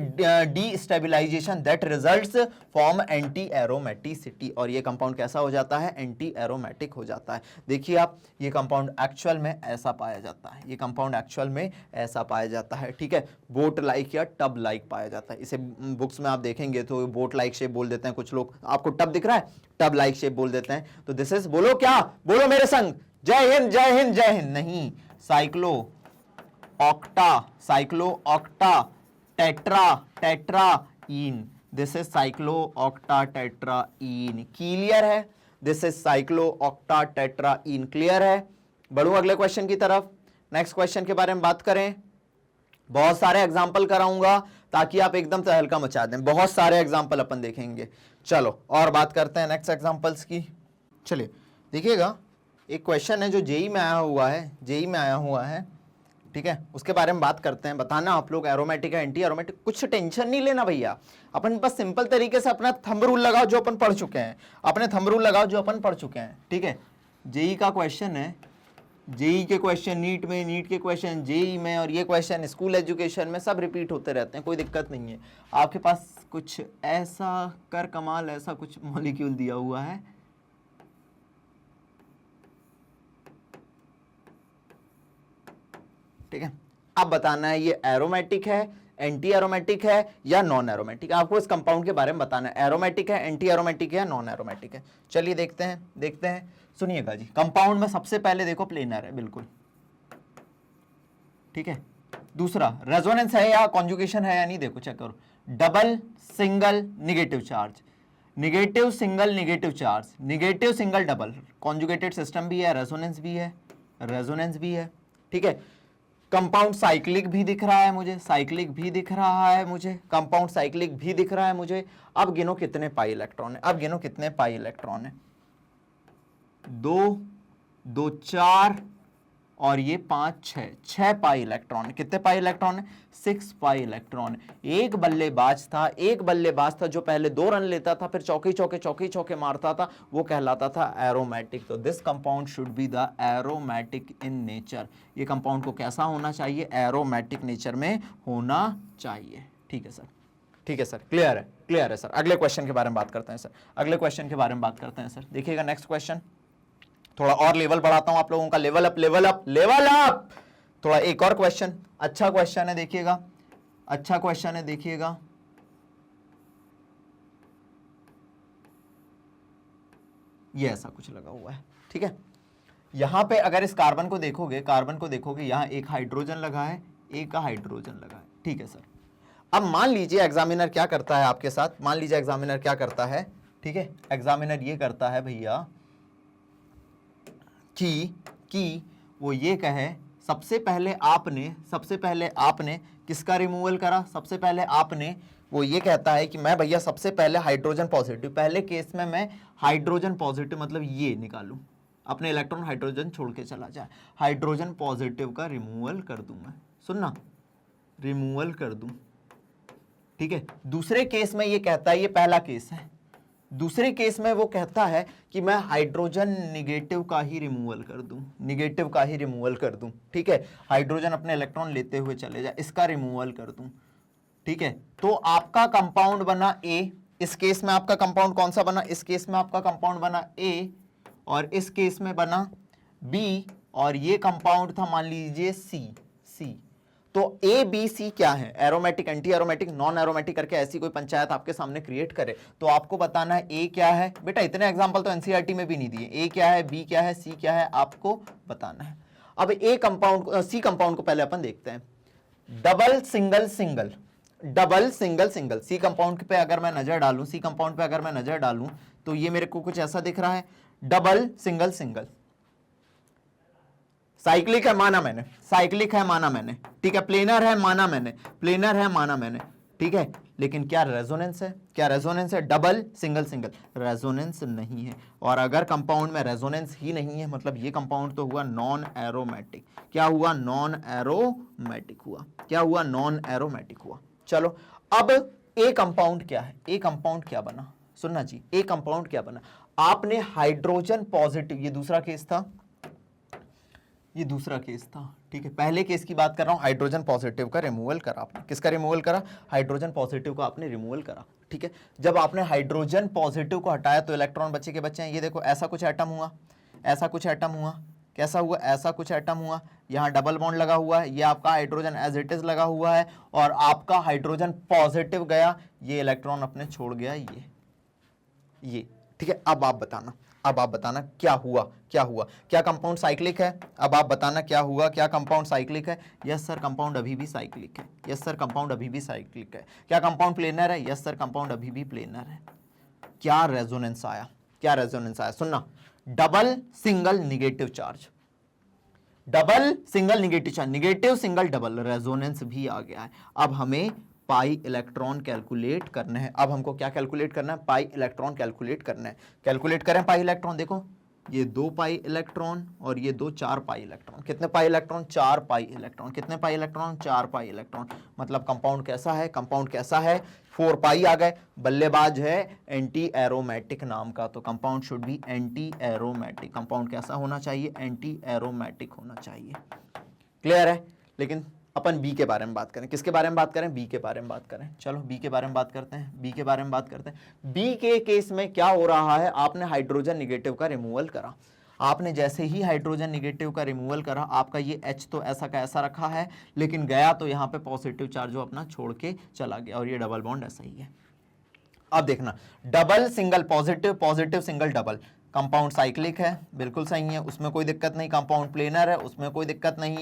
destabilisation that results from anti aromaticity. और ये कंपाउंड कैसा हो जाता है? एंटी एरोमेटिक हो जाता है। देखिए आप, ये कंपाउंड एक्चुअल में ऐसा पाया जाता है, ये कंपाउंड एक्चुअल में ऐसा पाया जाता है। ठीक है, बोट लाइक या टब लाइक पाया जाता है। इसे बुक्स में आप देखेंगे तो बोट लाइक शेप बोल देते हैं कुछ लोग, आपको टब दिख रहा है, टब लाइक शेप बोल देते हैं। तो दिस इज, बोलो क्या, बोलो मेरे संग, जय हिंद जय हिंद जय हिंद, नहीं, cyclo octa, cyclo octa tetra tetraene, this is cyclo octa tetraene, clear है, this is cyclo octa tetraene, clear है। बढ़ूं अगले क्वेश्चन की तरफ, नेक्स्ट क्वेश्चन के बारे में बात करें। बहुत सारे एग्जाम्पल कराऊंगा ताकि आप एकदम से हल्का मचा दें, बहुत सारे एग्जाम्पल अपन देखेंगे। चलो और बात करते हैं नेक्स्ट एग्जाम्पल्स की। चलिए देखिएगा, एक क्वेश्चन है जो जेई में आया हुआ है, जेई में आया हुआ है, ठीक है, उसके बारे में बात करते हैं। बताना आप लोग एरोमेटिक है एंटी एरोमेटिक, कुछ टेंशन नहीं लेना भैया, अपन बस सिंपल तरीके से अपना थंब रूल लगाओ जो अपन पढ़ चुके हैं, अपने थंब रूल लगाओ जो अपन पढ़ चुके हैं, ठीक है। जेई का क्वेश्चन है, जेई के क्वेश्चन नीट में, नीट के क्वेश्चन जेई में, और ये क्वेश्चन स्कूल एजुकेशन में सब रिपीट होते रहते हैं, कोई दिक्कत नहीं है। आपके पास कुछ ऐसा कर कमाल, ऐसा कुछ मॉलिक्यूल दिया हुआ है, ठीक है। अब बताना है ये एरोमेटिक है, एंटी एरोमेटिक है या नॉन एरोमेटिक, आपको इस कंपाउंड के बारे में बताना है, एरोमेटिक है, एंटी एरोमेटिक है या नॉन एरोमेटिक है। चलिए देखते हैं, देखते हैं, सुनिएगा जी। कंपाउंड में सबसे पहले देखो प्लेनर है बिल्कुल, ठीक है। दूसरा रेजोनेंस है या कॉन्जुगेशन है या नहीं, देखो चेक करो, double single negative charge, negative single negative charge, negative single double, conjugated system भी है, रेजोनेंस भी है, रेजोनेंस भी है, ठीक है। कंपाउंड साइक्लिक भी दिख रहा है मुझे, साइक्लिक भी दिख रहा है मुझे, कंपाउंड साइक्लिक भी दिख रहा है मुझे। अब गिनो कितने पाई इलेक्ट्रॉन है, अब गिनो कितने पाई इलेक्ट्रॉन है, 2 2 4 और ये 5 6 पाई इलेक्ट्रॉन है। कितने पाई इलेक्ट्रॉन है, 6 पाई इलेक्ट्रॉन। एक बल्लेबाज था, एक बल्लेबाज था जो पहले 2 रन लेता था, फिर चौके चौके मारता था, वो कहलाता था एरोमेटिक। तो this compound should be the aromatic in nature. ये कंपाउंड को कैसा होना चाहिए, एरोमेटिक नेचर में होना चाहिए, ठीक है सर, ठीक है सर, क्लियर है सर। अगले क्वेश्चन के बारे में बात करते हैं सर, अगले क्वेश्चन के बारे में बात करते हैं सर। देखिएगा नेक्स्ट क्वेश्चन, थोड़ा और लेवल बढ़ाता हूं आप लोगों का, level up level up level up. थोड़ा एक और क्वेश्चन, अच्छा क्वेश्चन है देखिएगा, अच्छा क्वेश्चन है देखिएगा। ये ऐसा कुछ लगा हुआ है, ठीक है। यहां पे अगर इस कार्बन को देखोगे, कार्बन को देखोगे, यहां एक हाइड्रोजन लगा है, एक का हाइड्रोजन लगा है, ठीक है सर। अब मान लीजिए एग्जामिनर क्या करता है आपके साथ, मान लीजिए एग्जामिनर क्या करता है, ठीक है। एग्जामिनर ये करता है भैया कि वो ये कहे सबसे पहले आपने किसका रिमूवल करा, सबसे पहले आपने, वो ये कहता है कि मैं भैया सबसे पहले हाइड्रोजन पॉजिटिव, पहले केस में मैं हाइड्रोजन पॉजिटिव मतलब ये निकालूं, अपने इलेक्ट्रॉन हाइड्रोजन छोड़ के चला जाए, हाइड्रोजन पॉजिटिव का रिमूवल कर दूं मैं, सुनना, रिमूवल कर दूं, ठीक है। दूसरे केस में ये कहता है, ये पहला केस है, दूसरे केस में वो कहता है कि मैं हाइड्रोजन निगेटिव का ही रिमूवल कर दूं, निगेटिव का ही रिमूवल कर दूं, ठीक है। हाइड्रोजन अपने इलेक्ट्रॉन लेते हुए चले जाए, इसका रिमूवल कर दूं, ठीक है। तो आपका कंपाउंड बना ए, इस केस में आपका कंपाउंड कौन सा बना, इस केस में आपका कंपाउंड बना ए, और इस केस में बना बी, और ये कंपाउंड था मान लीजिए सी। तो ए बी सी क्या है, aromatic, anti aromatic, non aromatic करके ऐसी कोई पंचायत आपके सामने क्रिएट करे तो आपको बताना है ए क्या है। बेटा इतने एग्जांपल तो एनसीईआरटी में भी नहीं दिए, ए क्या है, बी क्या है, सी क्या है, आपको बताना है। अब ए कंपाउंड, सी कंपाउंड को पहले अपन देखते हैं, double single single, double single single. सी कंपाउंड पे अगर मैं नजर डालूं, सी कंपाउंड पे अगर मैं नजर डालूं तो ये मेरे को कुछ ऐसा दिख रहा है, डबल सिंगल सिंगल, साइक्लिक है माना मैंने, साइक्लिक है माना मैंने, ठीक है। प्लेनर है माना मैंने, प्लेनर है माना मैंने, ठीक है। लेकिन क्या रेजोनेंस है, क्या रेजोनेंस है, डबल सिंगल सिंगल, रेजोनेंस नहीं है। और अगर कंपाउंड में रेजोनेंस ही नहीं है मतलब ये कंपाउंड तो हुआ नॉन एरोमेटिक। क्या हुआ, नॉन एरोमेटिक हुआ, क्या हुआ, नॉन एरोमेटिक हुआ। चलो अब ए कंपाउंड क्या है, ए कंपाउंड क्या बना, सुनना जी, ए कंपाउंड क्या बना, आपने हाइड्रोजन पॉजिटिव, ये दूसरा केस था, ये दूसरा केस था, ठीक है। पहले केस की बात कर रहा हूं, हाइड्रोजन पॉजिटिव का रिमूवल करा आपने, किसका रिमूवल करा, हाइड्रोजन पॉजिटिव का आपने रिमूवल करा, ठीक है। जब आपने हाइड्रोजन पॉजिटिव को हटाया तो इलेक्ट्रॉन बचे के बच्चे हैं, ये देखो ऐसा कुछ एटम हुआ, ऐसा कुछ एटम हुआ, कैसा हुआ, ऐसा कुछ एटम हुआ, यहाँ डबल बॉन्ड लगा हुआ है, ये आपका हाइड्रोजन एज इट इज लगा हुआ है, और आपका हाइड्रोजन पॉजिटिव गया, ये इलेक्ट्रॉन अपने छोड़ गया ये, ठीक है। अब आप बताना क्या हुआ, क्या कंपाउंड साइक्लिक है? अब आप बताना क्या हुआ, क्या कंपाउंड साइक्लिक है? यस सर, कंपाउंड अभी भी साइक्लिक है। यस सर, कंपाउंड अभी भी साइक्लिक है। क्या कंपाउंड प्लेनर है? यस सर, कंपाउंड अभी भी प्लेनर है। क्या रेजोनेंस आया? सुनना, double single negative charge, negative single double, resonance भी आ गया है। अब हमें पाई इलेक्ट्रॉन कैलकुलेट करना है। अब हमको क्या कैलकुलेट करना है? पाई इलेक्ट्रॉन कैलकुलेट करना है। कैलकुलेट करें पाई इलेक्ट्रॉन। देखो, ये 2 पाई इलेक्ट्रॉन और ये 2 4 पाई इलेक्ट्रॉन। कितने पाई इलेक्ट्रॉन? 4 पाई इलेक्ट्रॉन। कितने पाई इलेक्ट्रॉन? 4 pi electron. मतलब कंपाउंड कैसा है? 4 पाई आ गए। बल्लेबाज है एंटी एरोमेटिक नाम का, तो compound should be anti aromatic. Compound कैसा होना चाहिए? एंटी एरोमेटिक होना चाहिए। क्लियर है? लेकिन अपन बी के बारे में बात करें। किसके बारे में बात करें? बी के बारे में बात करें। चलो बी के बारे में बात करते हैं। बी के केस में क्या हो रहा है? आपने हाइड्रोजन निगेटिव का रिमूवल करा। आपने जैसे ही हाइड्रोजन निगेटिव का रिमूवल करा, आपका ये H तो ऐसा का ऐसा रखा है, लेकिन गया तो यहाँ पे पॉजिटिव चार्ज जो अपना छोड़ के चला गया, और ये डबल बॉन्ड ऐसा ही है। अब देखना, double single positive, positive single double, compound cyclic है, बिल्कुल सही है, उसमें कोई दिक्कत नहीं। कंपाउंड प्लेनर है, उसमें कोई दिक्कत नहीं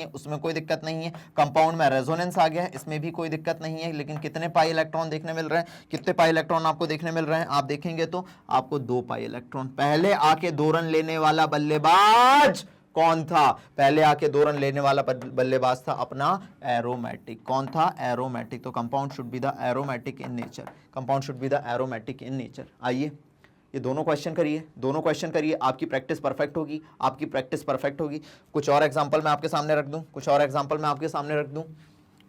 है। कंपाउंड में रेजोनेंस आ गया है, इसमें भी कोई दिक्कत नहीं है। लेकिन कितने पाई इलेक्ट्रॉन देखने मिल रहे हैं? कितने पाई इलेक्ट्रॉन आपको देखने मिल रहे हैं? आप देखेंगे तो आपको 2 पाई इलेक्ट्रॉन। पहले आके 2 रन लेने वाला बल्लेबाज कौन था? पहले आके 2 रन लेने वाला बल्लेबाज था अपना एरोमेटिक। कौन था? एरोमेटिक। तो compound should be the aromatic in nature. आइए ये दोनों क्वेश्चन करिए, आपकी प्रैक्टिस परफेक्ट होगी। कुछ और एग्जांपल मैं आपके सामने रख दूं,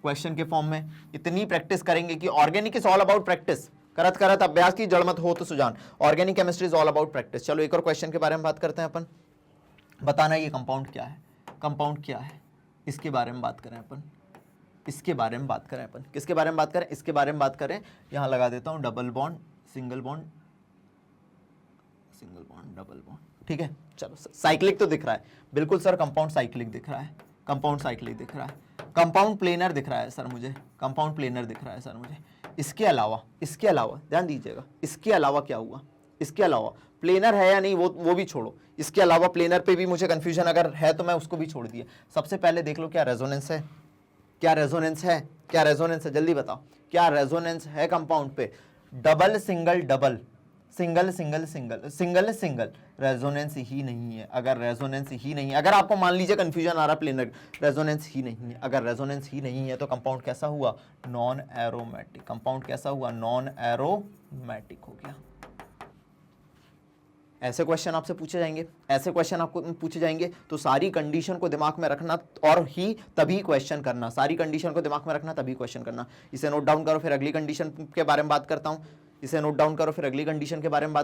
क्वेश्चन के फॉर्म में। इतनी प्रैक्टिस करेंगे कि organic is all about practice. करत अभ्यास की जड़ मत हो तो सुजान। Organic chemistry is all about practice. चलो एक और क्वेश्चन के बारे में बात करते हैं अपन। बताना ये कंपाउंड क्या है? इसके बारे में बात करें अपन। किसके बारे में बात करें? यहां लगा देता हूं double bond, single bond, double bond. ठीक है, चलो साइक्लिक तो दिख रहा है, बिल्कुल सर, कंपाउंड साइक्लिक दिख रहा है, कंपाउंड प्लेनर दिख रहा है सर मुझे, इसके अलावा ध्यान दीजिएगा, इसके अलावा क्या हुआ? इसके अलावा प्लेनर है या नहीं वो भी छोड़ो, इसके अलावा प्लेनर पे भी मुझे कंफ्यूजन अगर है तो मैं उसको भी छोड़ दिया। सबसे पहले देख लो क्या रेजोनेंस है, जल्दी बताओ क्या रेजोनेंस है कंपाउंड पे? Double single double, single resonance ही नहीं है। अगर आपको मान लीजिए कंफ्यूजन आ रहा प्लेनर, रेजोनेंस ही नहीं है। अगर रेजोनेंस ही नहीं है तो कंपाउंड कैसा हुआ? Non aromatic. हो गया। ऐसे क्वेश्चन आपसे पूछे जाएंगे, तो सारी कंडीशन को दिमाग में रखना और ही तभी क्वेश्चन करना। इसे नोट डाउन करो, फिर अगली कंडीशन के बारे में बात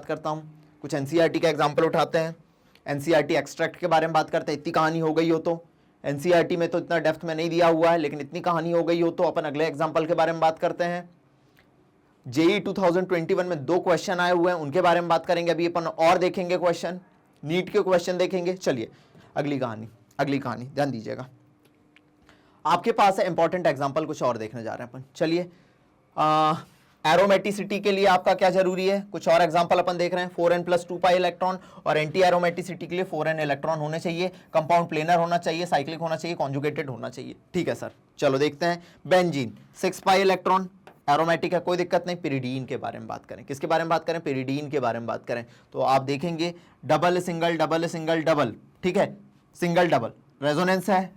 करता हूं। कुछ एनसीईआरटी का एग्जांपल उठाते हैं, एनसीईआरटी एक्सट्रैक्ट के बारे में बात करते हैं। इतनी कहानी हो गई हो तो, एनसीईआरटी में तो इतना डेप्थ में नहीं दिया हुआ है, लेकिन इतनी कहानी हो गई हो तो अपन अगले एग्जाम्पल के बारे में बात करते हैं। जेई 2021 में 2 क्वेश्चन आए हुए हैं, उनके बारे में बात करेंगे अभी अपन, और देखेंगे क्वेश्चन, नीट के क्वेश्चन देखेंगे। चलिए अगली कहानी ध्यान दीजिएगा, आपके पास है इंपॉर्टेंट एग्जांपल, कुछ और देखने जा रहे हैं अपन। चलिए एरोमेटिसिटी के लिए आपका क्या जरूरी है, कुछ और एग्जांपल अपन देख रहे हैं। 4n+2 पाई इलेक्ट्रॉन, और एंटी एरोमेटिसिटी के लिए 4n इलेक्ट्रॉन होने चाहिए, कंपाउंड प्लेनर होना चाहिए, साइक्लिक होना चाहिए, कॉन्जुगेटेड होना चाहिए। ठीक है सर, चलो देखते हैं। बेंजीन 6 पाई इलेक्ट्रॉन, एरोमेटिक है, कोई दिक्कत नहीं। पिरिडीन के बारे में बात करें, किसके बारे में बात करें? पिरिडीन के बारे में बात करें तो आप देखेंगे डबल सिंगल डबल, ठीक है, सिंगल डबल, रेजोनेंस है,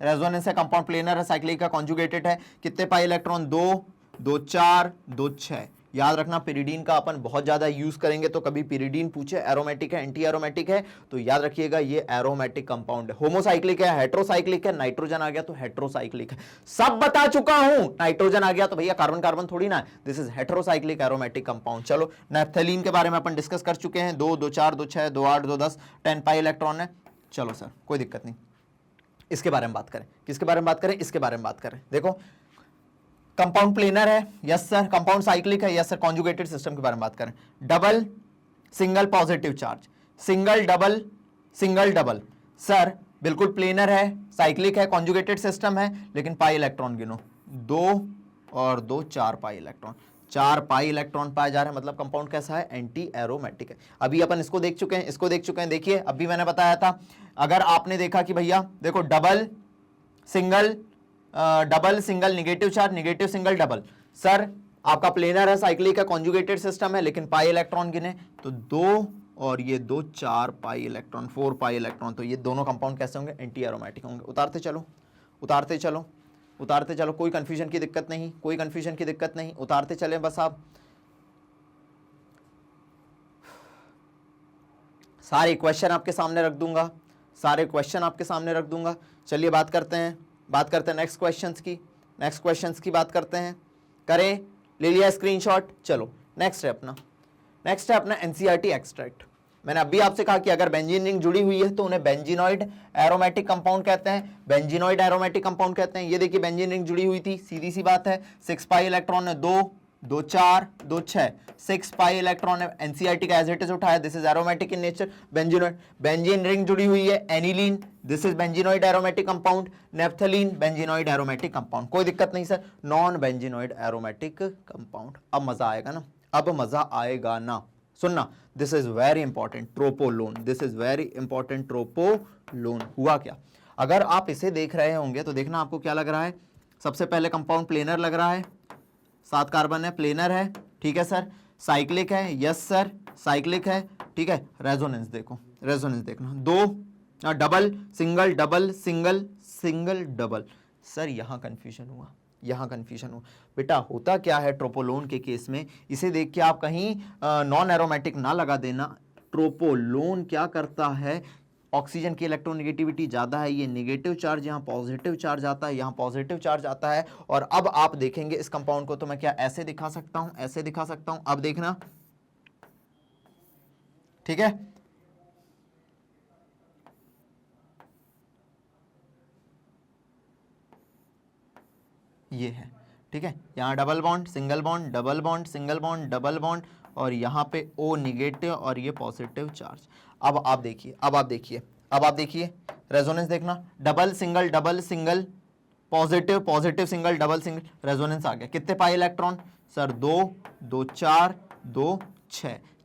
कंपाउंड प्लेनर है, साइक्लिक का, कॉन्जुगेटेड है। कितने पाई इलेक्ट्रॉन? 2, 2 4, 2 6। याद रखना पिरिडीन का अपन बहुत ज्यादा यूज करेंगे, तो कभी पिरिडीन पूछे एरोमेटिक है, एंटी एरोमेटिक है, तो याद रखिएगा ये एरोमेटिक कंपाउंड है। होमोसाइक्लिक है, हेट्रोसाइक्लिक है, नाइट्रोजन आ गया तो हेट्रोसाइक्लिक है। सब बता चुका हूं, नाइट्रोजन आ गया तो भैया कार्बन कार्बन थोड़ी ना, this is heterocyclic aromatic compound. चलो नैप्थलीन के बारे में अपन डिस्कस कर चुके हैं, 2, 2 4, 2 6, 2 8, 2 10, 10 पाई इलेक्ट्रॉन है। चलो सर कोई दिक्कत नहीं, इसके बारे में बात करें। किसके बारे में बात करें? इसके बारे में बात करें। देखो कंपाउंड प्लेनर है, यस सर, कंपाउंड साइक्लिक है, यस सर, कॉन्जुगेटेड सिस्टम के बारे में बात करें। Double single positive charge, single double sir, बिल्कुल प्लेनर है, साइक्लिक है, कॉन्जुगेटेड सिस्टम है, लेकिन पाई इलेक्ट्रॉन गिनो, 2 और 2 4 पाई इलेक्ट्रॉन, 4 पाई इलेक्ट्रॉन पाए जा रहे हैं, मतलब कंपाउंड कैसा है, एंटी एरोमेटिक है। अभी अपन इसको देख चुके हैं, इसको देख चुके हैं। देखिए अभी मैंने बताया था, अगर आपने देखा कि भैया देखो double single negative charge, negative single double, sir आपका प्लेनर है, साइक्लिक है, कॉन्जुगेटेड सिस्टम है, लेकिन पाई इलेक्ट्रॉन गिने तो 2 और ये 2 4 पाई इलेक्ट्रॉन, 4 पाई इलेक्ट्रॉन, तो ये दोनों कंपाउंड कैसे होंगे, एंटी एरोमेटिक होंगे। उतारते चलो उतारते चलो उतारते चलो, कोई कंफ्यूजन की दिक्कत नहीं, कोई कंफ्यूजन की दिक्कत नहीं, उतारते चले बस आप। सारे क्वेश्चन आपके सामने रख दूंगा, सारे क्वेश्चन आपके सामने रख दूंगा। चलिए बात करते हैं नेक्स्ट क्वेश्चंस की, नेक्स्ट क्वेश्चंस की बात करते हैं। करें, ले लिया स्क्रीनशॉट, चलो नेक्स्ट है अपना एनसीईआरटी एक्सट्रैक्ट। मैंने अभी आपसे कहा कि अगर बेंजीन रिंग जुड़ी हुई है तो उन्हें बेंजीनॉइड एरोमेटिक कंपाउंड कहते हैं, बेंजीनॉइड एरोमेटिक कंपाउंड कहते हैं। ये देखिए बेंजीन रिंग जुड़ी हुई थी, सीधी सी बात है, 6 पाई इलेक्ट्रॉन है, 2 2 4 2 6, 6 पाई इलेक्ट्रॉन है, एनसीईआरटी का एज इट इज उठाया, this is aromatic in nature, benzenoid. Benzene ring जुड़ी हुई है, aniline, this is benzenoid aromatic compound, naphthalene benzenoid aromatic compound, कोई दिक्कत नहीं sir, non benzenoid aromatic compound. अब मजा आएगा ना, अब मजा आएगा ना, सुनना, this is very important, tropolone, this is very important, tropolone. हुआ क्या, अगर आप इसे देख रहे होंगे तो देखना आपको क्या लग रहा है, सबसे पहले कंपाउंड प्लेनर लग रहा है, 7 कार्बन है, प्लेनर है, ठीक है सर, साइक्लिक है, यस सर साइक्लिक है, ठीक है। रेजोनेंस देखो, रेजोनेंस देखना, 2 double single double single single double, sir यहां कंफ्यूजन हुआ, यहां कंफ्यूजन हुआ बेटा। होता क्या है ट्रोपोलोन के केस में, इसे देख के आप कहीं नॉन एरोमेटिक ना लगा देना। ट्रोपोलोन क्या करता है, ऑक्सीजन की इलेक्ट्रोनेगेटिविटी ज्यादा है, ये नेगेटिव चार्ज, यहाँ पॉजिटिव चार्ज आता है, यहाँ पॉजिटिव चार्ज आता है। और अब आप देखेंगे इस कंपाउंड को, तो मैं क्या ऐसे दिखा सकता हूं, ऐसे दिखा सकता हूं, अब देखना, ठीक है। ये है, ठीक है, यहाँ double bond single bond, double bond single bond, double bond, और यहाँ पे O निगेटिव और ये पॉजिटिव चार्ज। अब आप देखिए, अब आप देखिए रेजोनेंस देखना, double single positive positive single double single, resonance आ गया। कितने pi electron sir, 2 2 4 2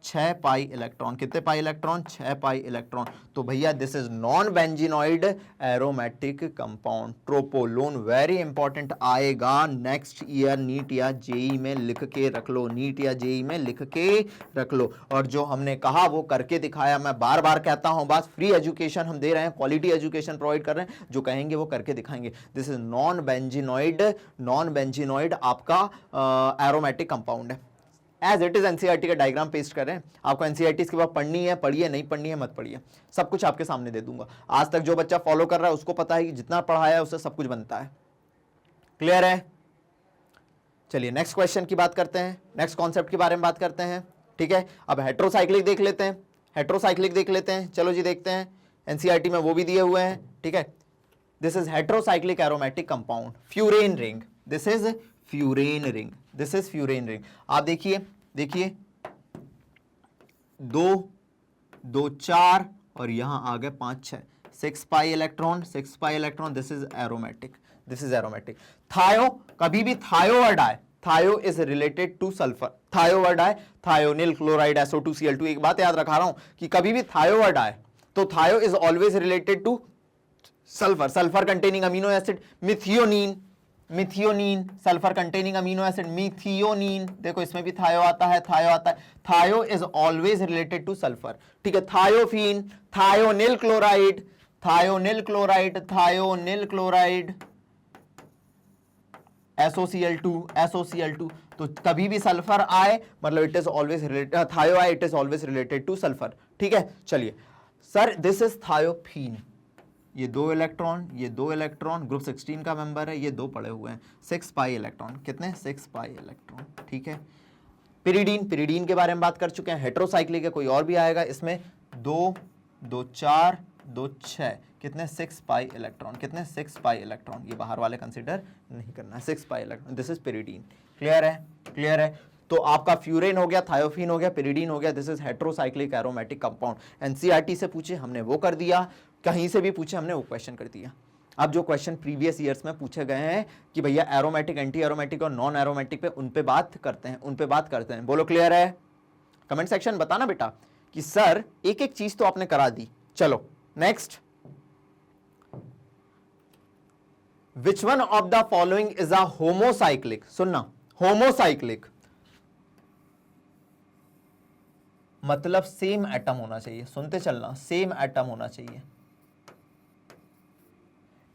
6 pi electron, कितने पाई इलेक्ट्रॉन, 6 पाई इलेक्ट्रॉन। तो भैया this is non benzenoid aromatic compound, tropolone. Very important, आएगा नेक्स्ट ईयर नीट या जेई में, लिख के रख लो, नीट या जेई में लिख के रख लो। और जो हमने कहा वो करके दिखाया, मैं बार बार कहता हूं, बस फ्री एजुकेशन हम दे रहे हैं, क्वालिटी एजुकेशन प्रोवाइड कर रहे हैं, जो कहेंगे वो करके दिखाएंगे। दिस इज नॉन बेंजीनॉइड आपका एरोमेटिक कंपाउंड है। एज इट इज एनसीईआरटी का डायग्राम पेस्ट कर रहे हैं, आपको एनसीईआरटी इसके बाद पढ़नी है पढ़िए, नहीं पढ़नी है मत पढ़िए, सब कुछ आपके सामने दे दूंगा। आज तक जो बच्चा फॉलो कर रहा है उसको पता है कि जितना पढ़ाया है उससे सब कुछ बनता है। क्लियर है? चलिए नेक्स्ट क्वेश्चन की बात करते हैं, नेक्स्ट कॉन्सेप्ट के बारे में बात करते हैं, ठीक है। अब हेट्रोसाइक्लिक देख लेते हैं, हेट्रोसाइक्लिक देख लेते हैं, चलो जी देखते हैं, एनसीईआरटी में वो भी दिए हुए हैं, ठीक है। This is heterocyclic aromatic compound, furan ring, this is furan ring, this is furan ring. आप देखिए 2 2 4 और यहां आ गए 5 6, 6 pi electron, 6 pi electron, this is aromatic, this is aromatic. थायो, कभी भी थायो वर्ड आए, थायो इज रिलेटेड टू सल्फर, थायो वर्ड आए, थायोनिल क्लोराइड SO2Cl2, एक बात याद रखा रहा हूं कि कभी भी थायो वर्ड आए तो thio is always related to sulphur, sulphur containing amino acid, methionine, methionine sulphur containing amino acid, methionine, देखो इसमें भी थायो आता है, थायो आता है, थायो is always related to sulphur, ठीक है। Thiophene, thionyl chloride, thionyl chloride, thionyl chloride, SOCl2, तो कभी भी सल्फर आए मतलब इट इज ऑलवेज रिलेटेड, थायो आए it is always related to sulphur, ठीक है। चलिए सर दिस इज थायोफीन, ये 2 इलेक्ट्रॉन, ये 2 इलेक्ट्रॉन, ग्रुप 16 का मेंबर है, ये 2 पड़े हुए हैं, 6 पाई इलेक्ट्रॉन, कितने 6 पाई इलेक्ट्रॉन, ठीक है। पिरिडीन, पिरिडीन के बारे में बात कर चुके हैं, हेट्रोसाइक्लिक है, कोई और भी आएगा इसमें, 2 2 4 2 6, कितने 6 पाई इलेक्ट्रॉन, कितने 6 पाई इलेक्ट्रॉन, ये बाहर वाले कंसीडर नहीं करना है, 6 pi electron, this is pyridine. Clear है? क्लियर है? तो आपका फ्यूरेन हो गया, थायोफीन हो गया, पिरिडीन हो गया, this is heterocyclic aromatic compound. NCERT से पूछे हमने वो कर दिया, कहीं से भी पूछे हमने वो क्वेश्चन कर दिया। अब जो क्वेश्चन प्रीवियस ईयर्स में पूछे गए हैं कि भैया एरोमेटिक, एंटी एरोमेटिक और नॉन एरोमेटिक पे, उन पे बात करते हैं, उन पे बात करते हैं। बोलो क्लियर है? कमेंट सेक्शन बताना बेटा कि सर एक एक चीज तो आपने करा दी। चलो next, which one of the following is a homocyclic? सुनना, होमोसाइक्लिक मतलब सेम एटम होना चाहिए, सुनते चलना, सेम एटम होना चाहिए।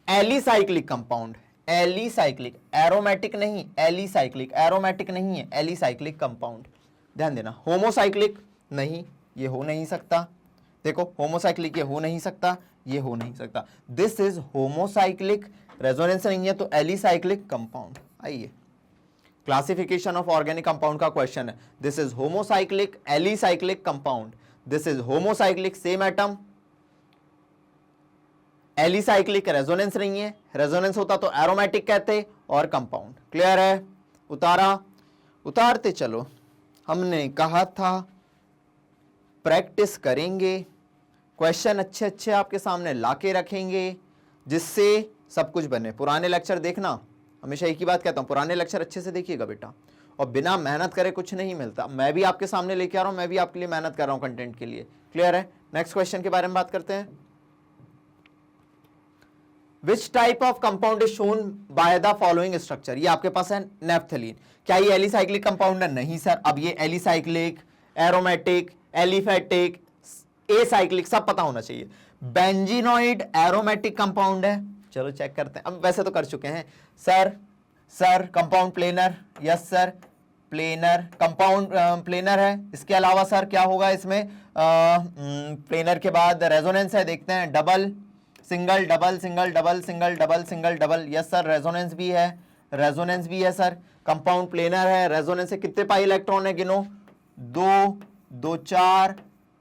एलिसाइक्लिक कंपाउंड, एलिसाइक्लिक, एरोमेटिक नहीं, एलिसाइक्लिक, एरोमेटिक नहीं है, एलिसाइक्लिक कंपाउंड। ध्यान देना, होमोसाइक्लिक नहीं, ये हो नहीं सकता। देखो होमोसाइक्लिक ये हो नहीं सकता, ये हो नहीं सकता। दिस इज होमोसाइक्लिक, रेजोनेंस नहीं है तो एलिसाइक्लिक कंपाउंड। आइए, क्लासिफिकेशन ऑफ ऑर्गेनिक कंपाउंड का क्वेश्चन है। This is homocyclic, alicyclic compound. This is homocyclic, same atom, alicyclic resonance नहीं है, रेजोनेंस होता तो एरोमेटिक कहते और कंपाउंड। क्लियर है? उतारा, उतारते चलो। हमने कहा था प्रैक्टिस करेंगे, क्वेश्चन अच्छे अच्छे आपके सामने लाके रखेंगे जिससे सब कुछ बने। पुराने लेक्चर देखना, हमेशा एक ही बात कहता हूं, पुराने लेक्चर अच्छे से देखिएगा बेटा, और बिना मेहनत करे कुछ नहीं मिलता। मैं भी आपके सामने लेके आ रहा हूं, मैं भी आपके लिए मेहनत कर रहा हूं कंटेंट के लिए। क्लियर है? नेक्स्ट क्वेश्चन के बारे में बात करते हैं। Which type of compound is shown by the following structure? ये आपके पास है नेफ्थलीन। क्या ये एलिसाइक्लिक कंपाउंड है? नहीं सर। अब ये एलिसाइक्लिक, एरोमेटिक, एलिफेटिक, एसाइक्लिक सब पता होना चाहिए। बेंजीनोइड एरोमेटिक कंपाउंड है, चलो चेक करते हैं। अब वैसे तो कर चुके हैं sir. Sir compound planar, yes sir planar, compound planar है। इसके अलावा सर क्या होगा इसमें? प्लेनर के बाद रेजोनेंस है, देखते हैं। Double, single, double, single, double, single, double, single, double, yes sir. Resonance भी है, रेजोनेंस भी है सर। कंपाउंड प्लेनर है, रेजोनेंस से कितने पाई इलेक्ट्रॉन है? गिनो, 2, 2, 4,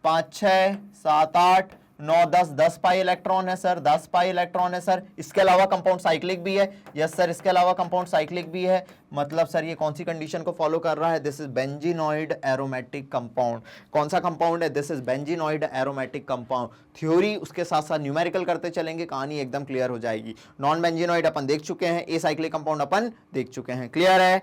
5, 6, 7, 8, 9, 10, 10 पाई इलेक्ट्रॉन है सर, 10 पाई इलेक्ट्रॉन है सर। इसके अलावा कंपाउंड साइक्लिक भी है, यस सर। इसके अलावा कंपाउंड साइक्लिक भी है, मतलब सर ये कौन सी कंडीशन को फॉलो कर रहा है? This is benzenoid aromatic compound. कौन सा कंपाउंड है? This is benzenoid aromatic compound. Theory उसके साथ साथ न्यूमेरिकल करते चलेंगे, कहानी एकदम क्लियर हो जाएगी। नॉन बेंजीनोइड अपन देख चुके हैं, ए साइक्लिक कंपाउंड अपन देख चुके हैं। क्लियर है?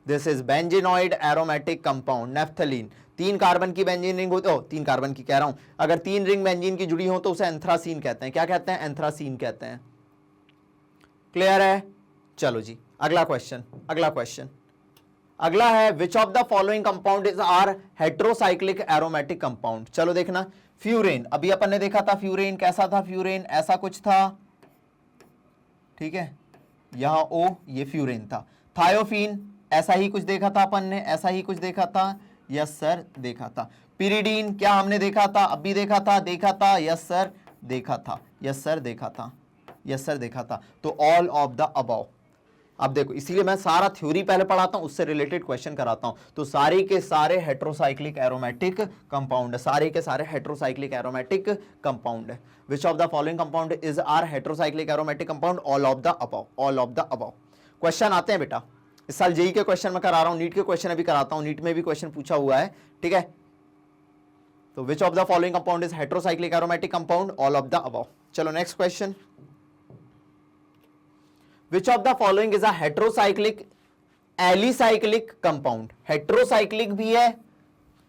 This is benzenoid aromatic compound, naphthalene. 3 carbon की बेंजीन रिंग होती है, 3 कार्बन की कह रहा हूं, अगर 3 रिंग बेंजीन की जुड़ी हो तो उसे एंथ्रासीन कहते हैं। क्या कहते हैं? एंथ्रासीन कहते हैं। क्लियर है? चलो जी, अगला क्वेश्चन, अगला क्वेश्चन, अगला है which of the following compound is are heterocyclic aromatic compound? चलो देखना, फ्यूरेन, अभी अपन ने देखा था फ्यूरेन कैसा था? फ्यूरेन ऐसा कुछ था, ठीक है, यहां ओ, ये फ्यूरेन था। थायोफीन ऐसा ही कुछ देखा था अपन ने, ऐसा ही कुछ देखा था, यस सर देखा था। पिरिडीन क्या हमने देखा था? अब भी देखा था, देखा था, यस सर देखा था, यस सर देखा था, यस सर देखा था। तो ऑल ऑफ द अबव। अब देखो, इसीलिए मैं सारा थ्योरी पहले पढ़ाता हूं, उससे रिलेटेड क्वेश्चन कराता हूं। तो सारे के सारे हेट्रोसाइक्लिक एरोमेटिक कंपाउंड है, सारे के सारे हेट्रोसाइक्लिक एरोमेटिक कंपाउंड है। Which of the following compound is are heterocyclic aromatic compound? All of the above, all of the above. Question आते हैं बेटा, इस साल जेई के क्वेश्चन में करा रहा हूं, नीट के क्वेश्चन अभी कराता हूं, नीट में भी क्वेश्चन पूछा हुआ है, ठीक है। तो which of the following compound is heterocyclic aromatic compound? All of the above. चलो next question, which of the following is a heterocyclic alicyclic compound? Heterocyclic भी है,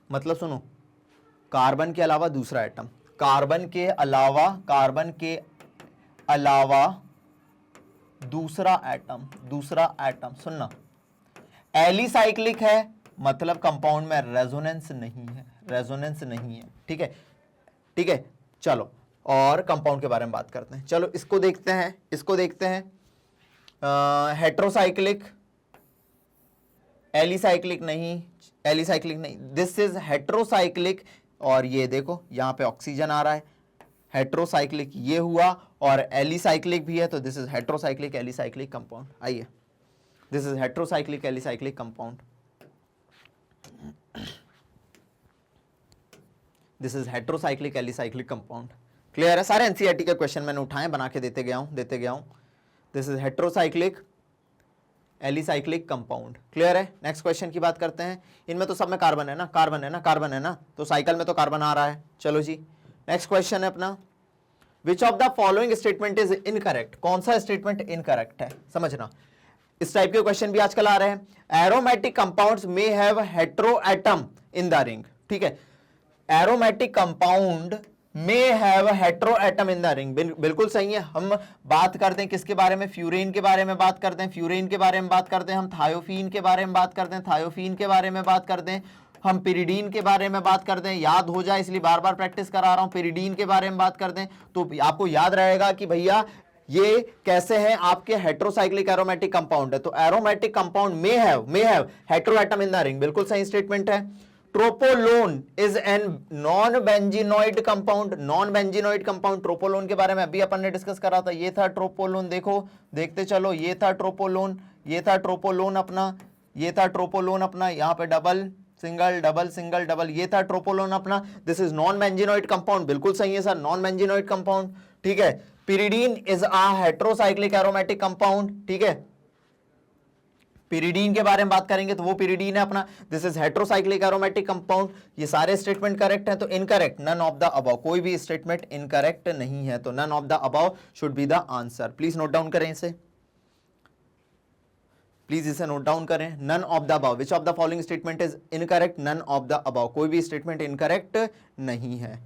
मतलब सुनो, कार्बन के अलावा दूसरा एटम, कार्बन के अलावा, कार्बन के अलावा दूसरा एटम, दूसरा एटम, सुनना। एलिसाइक्लिक है, मतलब कंपाउंड में रेजोनेंस नहीं है, रेजोनेंस नहीं है, ठीक है, ठीक है। चलो और कंपाउंड के बारे में बात करते हैं। चलो इसको देखते हैं, इसको देखते हैं। हेट्रोसाइक्लिक, एलिसाइक्लिक नहीं, एलिसाइक्लिक नहीं, दिस इज हेट्रोसाइक्लिक। और ये देखो यहां पे ऑक्सीजन आ रहा है, हेट्रोसाइक्लिक ये हुआ, और एलिसाइक्लिक भी है, तो this is heterocyclic alicyclic compound. आइए, this is heterocyclic alicyclic compound, this is heterocyclic alicyclic compound. Clear है? सारे एनसीईआरटी के क्वेश्चन मैंने उठाए, बना के देते गया हूं, देते गया हूं। This is heterocyclic alicyclic compound. Clear है? नेक्स्ट क्वेश्चन की बात करते हैं। इनमें तो सब में कार्बन है ना, कार्बन है ना, कार्बन है ना, तो साइकिल में तो कार्बन आ रहा है। चलो जी, नेक्स्ट क्वेश्चन है अपना, विच of the following statement is incorrect? कौन सा स्टेटमेंट इनकरेक्ट है, समझना। इस टाइप के क्वेश्चन भी आजकल आ रहे हैं। Aromatic compounds may have heteroatom in the ring. ठीक है, aromatic compound may have heteroatom in the ring, बिल्कुल सही है। हम बात करते हैं किसके बारे में? फ्यूरेन के बारे में बात करते हैं, फ्यूरेन के बारे में बात करते हैं, हम थायोफीन के बारे में बात करते हैं, थायोफीन के बारे में बात करते हैं, हम पिरिडीन के बारे में बात करते हैं। याद हो जाए इसलिए बार बार प्रैक्टिस करा रहा हूं। पिरिडीन के बारे में बात करते हैं तो आपको याद रहेगा कि भैया ये कैसे हैं आपके हेटेरोसाइक्लिक एरोमेटिक कंपाउंड है। तो aromatic compound may have heteroatom in the ring, बिल्कुल सही स्टेटमेंट है। Tropolone is an non benzenoid compound, non benzenoid compound. Tropolone के बारे में अभी अपन ने डिस्कस करा था, ये था ट्रोपोलोन। देखो देखते चलो, ये था ट्रोपोलोन, ये था ट्रोपोलोन अपना, ये था ट्रोपोलोन अपना, यहां पे double single double single double, ये था ट्रोपोलोन अपना। This is non benzenoid compound, बिल्कुल सही है सर, नॉन बेंजीनोइड कंपाउंड। ठीक है, pyridine is a heterocyclic aromatic compound. ठीक है, पिरिडीन के बारे में बात करेंगे तो वो पिरिडीन है अपना, this is heterocyclic aromatic compound. ये सारे स्टेटमेंट करेक्ट हैं, तो incorrect none of the above, कोई भी स्टेटमेंट इनकरेक्ट नहीं है, तो none of the above should be the answer. Please note down करें इसे, प्लीज इसे नोट डाउन करें। None of the above, which of the following statement is incorrect? None of the above, कोई भी statement incorrect नहीं है।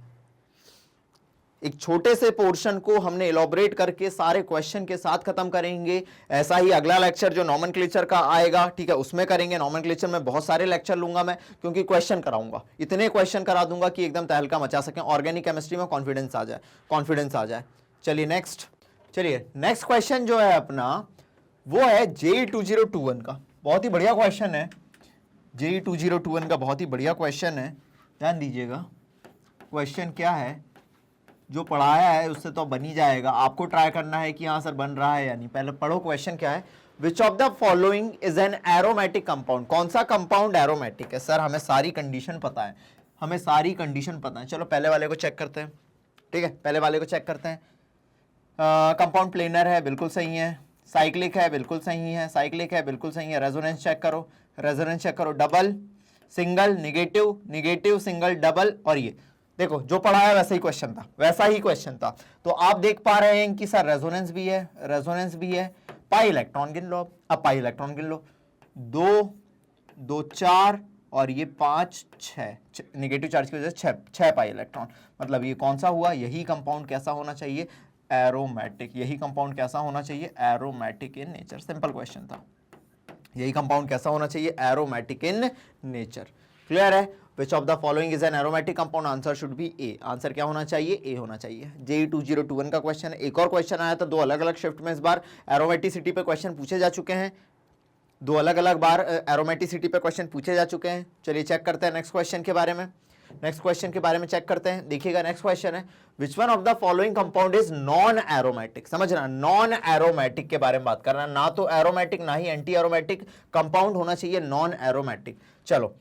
एक छोटे से पोर्शन को हमने इलॉबरेट करके सारे क्वेश्चन के साथ खत्म करेंगे। ऐसा ही अगला लेक्चर जो नॉमेनक्लेचर का आएगा, ठीक है, उसमें करेंगे। नॉमेनक्लेचर में बहुत सारे लेक्चर लूंगा मैं, क्योंकि क्वेश्चन कराऊंगा, इतने क्वेश्चन करा दूंगा कि एकदम तहलका मचा सकें, ऑर्गेनिक केमिस्ट्री में कॉन्फिडेंस आ जाए, कॉन्फिडेंस आ जाए। चलिए नेक्स्ट, चलिए नेक्स्ट क्वेश्चन जो है अपना वो है JEE 2021 का। बहुत ही बढ़िया क्वेश्चन है, JEE 2021 का बहुत ही बढ़िया क्वेश्चन है, ध्यान दीजिएगा। क्वेश्चन क्या है, जो पढ़ाया है उससे तो बन ही जाएगा, आपको ट्राई करना है कि हाँ सर बन रहा है या नहीं। पहले पढ़ो क्वेश्चन क्या है। Which of the following is an aromatic compound? कौन सा कंपाउंड एरोमेटिक है? सर हमें सारी कंडीशन पता है, हमें सारी कंडीशन पता है। चलो पहले वाले को चेक करते हैं, ठीक है, पहले वाले को चेक करते हैं। कंपाउंड प्लेनर है, बिल्कुल सही है। साइक्लिक है, बिल्कुल सही है। साइक्लिक है, बिल्कुल सही है। रेजोनेंस चेक करो, रेजोनेंस चेक करो। Double single negative, negative single double, और ये देखो जो पढ़ा है वैसा ही क्वेश्चन था, वैसा ही क्वेश्चन था। तो आप देख पा रहे हैं कि सर रेजोनेंस भी है, रेजोनेंस भी है। पाई इलेक्ट्रॉन गिन लो, अब पाई इलेक्ट्रॉन गिन लो, 2 2 4 और ये 5 6, निगेटिव चार्ज की वजह से 6 पाई इलेक्ट्रॉन। मतलब ये कौन सा हुआ? यही कंपाउंड कैसा होना चाहिए? एरोमेटिक। यही कंपाउंड कैसा होना चाहिए? Aromatic in nature. Simple question था, यही कंपाउंड कैसा होना चाहिए? Aromatic in nature. क्लियर है? Which of the following is an aromatic compound? Answer should be A. Answer क्या होना चाहिए? ए होना चाहिए। JEE 2021 का क्वेश्चन है। एक और क्वेश्चन आया था, 2 अलग अलग शिफ्ट में इस बार एरोमेटिसिटी पे क्वेश्चन पूछे जा चुके हैं, 2 अलग अलग बार एरोमेटिसिटी पे क्वेश्चन पूछे जा चुके हैं। चलिए चेक करते हैं नेक्स्ट क्वेश्चन के बारे में, नेक्स्ट क्वेश्चन के बारे में चेक करते हैं। देखिएगा नेक्स्ट क्वेश्चन है, which one of the following compound is non aromatic? समझना, नॉन एरोमेटिक के बारे में बात करना, ना तो एरोमेटिक ना ही एंटी एरोमेटिक कंपाउंड होना चाहिए, नॉन एरोमेटिक। चलो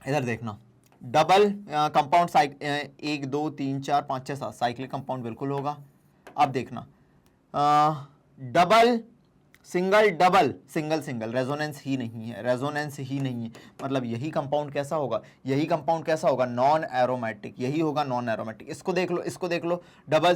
इधर देखना, डबल कंपाउंड 1 2 3 4 5 6 7 साइक्लिक कंपाउंड बिल्कुल होगा। अब देखना double single double single single, resonance ही नहीं है, रेजोनेंस ही नहीं है। मतलब यही कंपाउंड कैसा होगा? यही कंपाउंड कैसा होगा? नॉन एरोमेटिक, यही होगा नॉन एरोमेटिक। इसको देख लो, इसको देख लो, डबल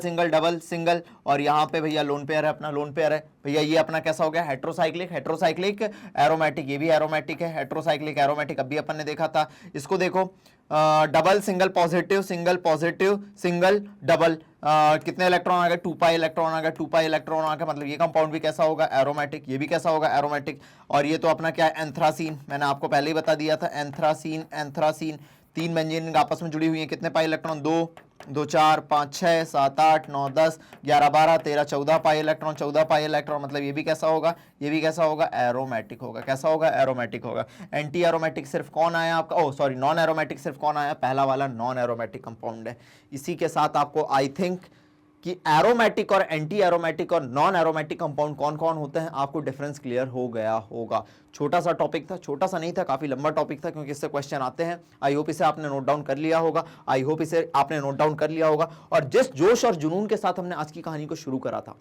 सिंगल, और यहाँ पे भैया लोन पेयर है, अपना लोन पेयर है भैया। ये अपना कैसा हो गया? हेटेरोसाइक्लिक, हेटेरोसाइक्लिक एरोमेटिक, ये भी एरोमेटिक है, हेटेरोसाइक्लिक एरोमेटिक अभी अपन ने देखा था। इसको देखो, double single positive, single positive, single double, कितने इलेक्ट्रॉन आ गए? 2 पाई इलेक्ट्रॉन आ गए, 2 पाई इलेक्ट्रॉन आ गए। मतलब ये कंपाउंड भी कैसा होगा? एरोमेटिक। ये भी कैसा होगा? एरोमेटिक। और ये तो अपना क्या है? एंथ्रासीन। मैंने आपको पहले ही बता दिया था, एंथ्रासीन, एंथ्रासीन। 3 बेंजीन आपस में जुड़ी हुई है, कितने pi electron? 2 2 4 5 6 7 8 9 10 11 12 13 14 pi electron, 14 pi electron. मतलब ये भी कैसा होगा? ये भी कैसा होगा? एरोमेटिक होगा। कैसा होगा? एरोमेटिक होगा। एंटी एरोमेटिक सिर्फ कौन आया आपका? ओह सॉरी, नॉन एरोमेटिक सिर्फ कौन आया? पहला वाला नॉन एरोमेटिक कंपाउंड है। इसी के साथ आपको आई थिंक कि एरोमेटिक और एंटी एरोमेटिक और नॉन एरोमेटिक कंपाउंड कौन कौन होते हैं आपको डिफरेंस क्लियर हो गया होगा। छोटा सा टॉपिक था, छोटा सा नहीं था, काफी लंबा टॉपिक था, क्योंकि इससे क्वेश्चन आते हैं। आई होप इसे आपने नोट डाउन कर लिया होगा, आई होप इसे आपने नोट डाउन कर लिया होगा। और जिस जोश और जुनून के साथ हमने आज की कहानी को शुरू करा था,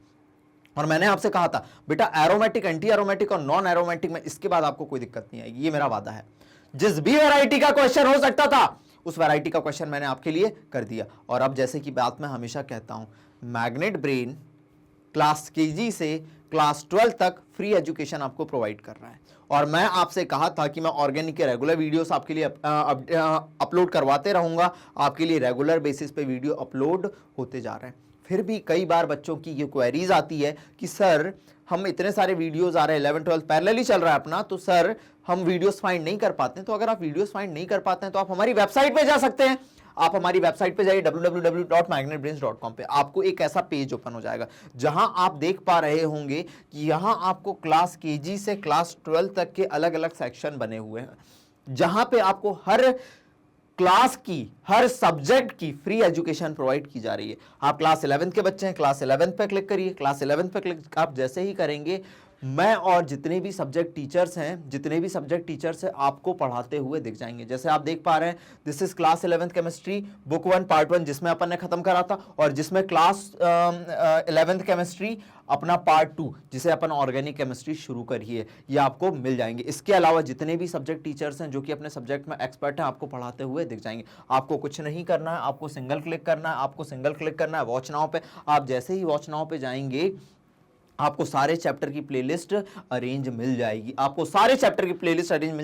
और मैंने आपसे कहा था बेटा एरोमेटिक, एंटी एरोमेटिक और नॉन एरोमेटिक में इसके बाद आपको कोई दिक्कत नहीं आएगी, ये मेरा वादा है। जिस भी वैरायटी का क्वेश्चन हो सकता था उस वैरायटी का क्वेश्चन मैंने आपके लिए कर दिया। और अब जैसे कि बात मैं हमेशा कहता हूं, मैग्नेट ब्रेन क्लास केजी से क्लास 12 तक फ्री एजुकेशन आपको प्रोवाइड कर रहा है। और मैं आपसे कहा था कि मैं ऑर्गेनिक के रेगुलर वीडियोस आपके लिए अपलोड करवाते रहूंगा, आपके लिए रेगुलर बेसिस पे वीडियो अपलोड होते जा रहे हैं। फिर भी कई बार बच्चों की ये क्वेरीज आती है कि सर हम इतने सारे वीडियोस आ रहे हैं, 11 12 पैरेलली चल रहा है अपना, तो सर हम वीडियोस फाइंड नहीं कर पाते हैं। तो अगर आप वीडियोस फाइंड नहीं कर पाते हैं तो आप हमारी वेबसाइट पे जा सकते हैं। आप हमारी वेबसाइट पे जाइए www.magnetbrains.com पे, आपको एक ऐसा पेज ओपन हो जाएगा जहां आप देख पा रहे होंगे कि यहां आपको क्लास केजी से क्लास 12 तक के अलग अलग सेक्शन बने हुए हैं, जहां पे आपको हर क्लास की, हर सब्जेक्ट की फ्री एजुकेशन प्रोवाइड की जा रही है। आप क्लास 11 के बच्चे हैं, क्लास 11 पे क्लिक करिए। क्लास 11 पे क्लिक आप जैसे ही करेंगे, मैं और जितने भी सब्जेक्ट टीचर्स हैं आपको पढ़ाते हुए दिख जाएंगे। जैसे आप देख पा रहे हैं, this is class 11 chemistry book 1 part 1 जिसमें अपन ने खत्म करा था, और जिसमें क्लास 11th केमिस्ट्री अपना पार्ट 2 जिसे अपन ऑर्गेनिक केमिस्ट्री शुरू करी है, ये आपको मिल जाएंगे। इसके अलावा जितने भी सब्जेक्ट टीचर्स हैं जो कि अपने सब्जेक्ट में एक्सपर्ट हैं, आपको पढ़ाते हुए दिख जाएंगे। आपको कुछ नहीं करना है, आपको सिंगल क्लिक करना है वॉच नाउ पे। आप जैसे ही वॉच नाउ पे जाएंगे, आपको सारे चैप्टर की प्लेलिस्ट अरेंज मिल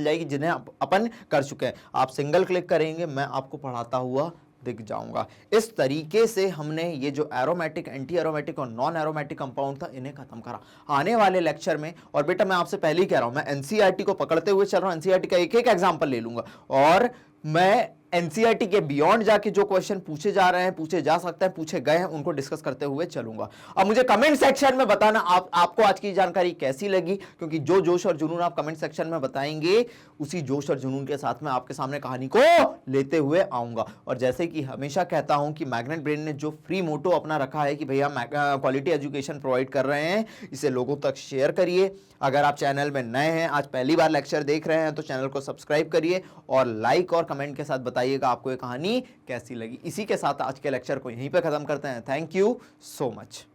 जाएगी, जिन्हें अपन कर चुके हैं। आप सिंगल क्लिक करेंगे, मैं आपको पढ़ाता हुआ दिख जाऊंगा। इस तरीके से हमने ये जो एरोमेटिक, एंटी एरोमेटिक और नॉन एरोमेटिक कंपाउंड था, इन्हें खत्म करा। आने वाले लेक्चर में, और बेटा मैं आपसे पहले ही कह रहा हूं, मैं एनसीईआरटी को पकड़ते हुए चल रहा हूं, एनसीईआरटी का एक एक एग्जांपल ले लूंगा, और मैं एनसीईआरटी के बियॉन्ड जाके जो क्वेश्चन पूछे जा रहे हैं, पूछे जा सकते हैं, पूछे गए हैं, उनको डिस्कस करते हुए चलूंगा। अब मुझे कमेंट सेक्शन में बताना आपको आज की जानकारी कैसी लगी, क्योंकि जो जोश और जुनून आप कमेंट सेक्शन में बताएंगे, उसी जोश और जुनून के साथ में आपके सामने कहानी को लेते हुए आऊंगा। और जैसे कि हमेशा कहता हूं कि मैग्नेट ब्रेन ने जो फ्री मोटो अपना रखा है कि भैया क्वालिटी एजुकेशन प्रोवाइड कर रहे हैं, इसे लोगों तक शेयर करिए। अगर आप चैनल में नए हैं, आज पहली बार लेक्चर देख रहे हैं, तो चैनल को सब्सक्राइब करिए और लाइक और कमेंट के साथ बताइएगा आपको ये कहानी कैसी लगी। इसी के साथ आज के लेक्चर को यहीं पे खत्म करते हैं। Thank you so much.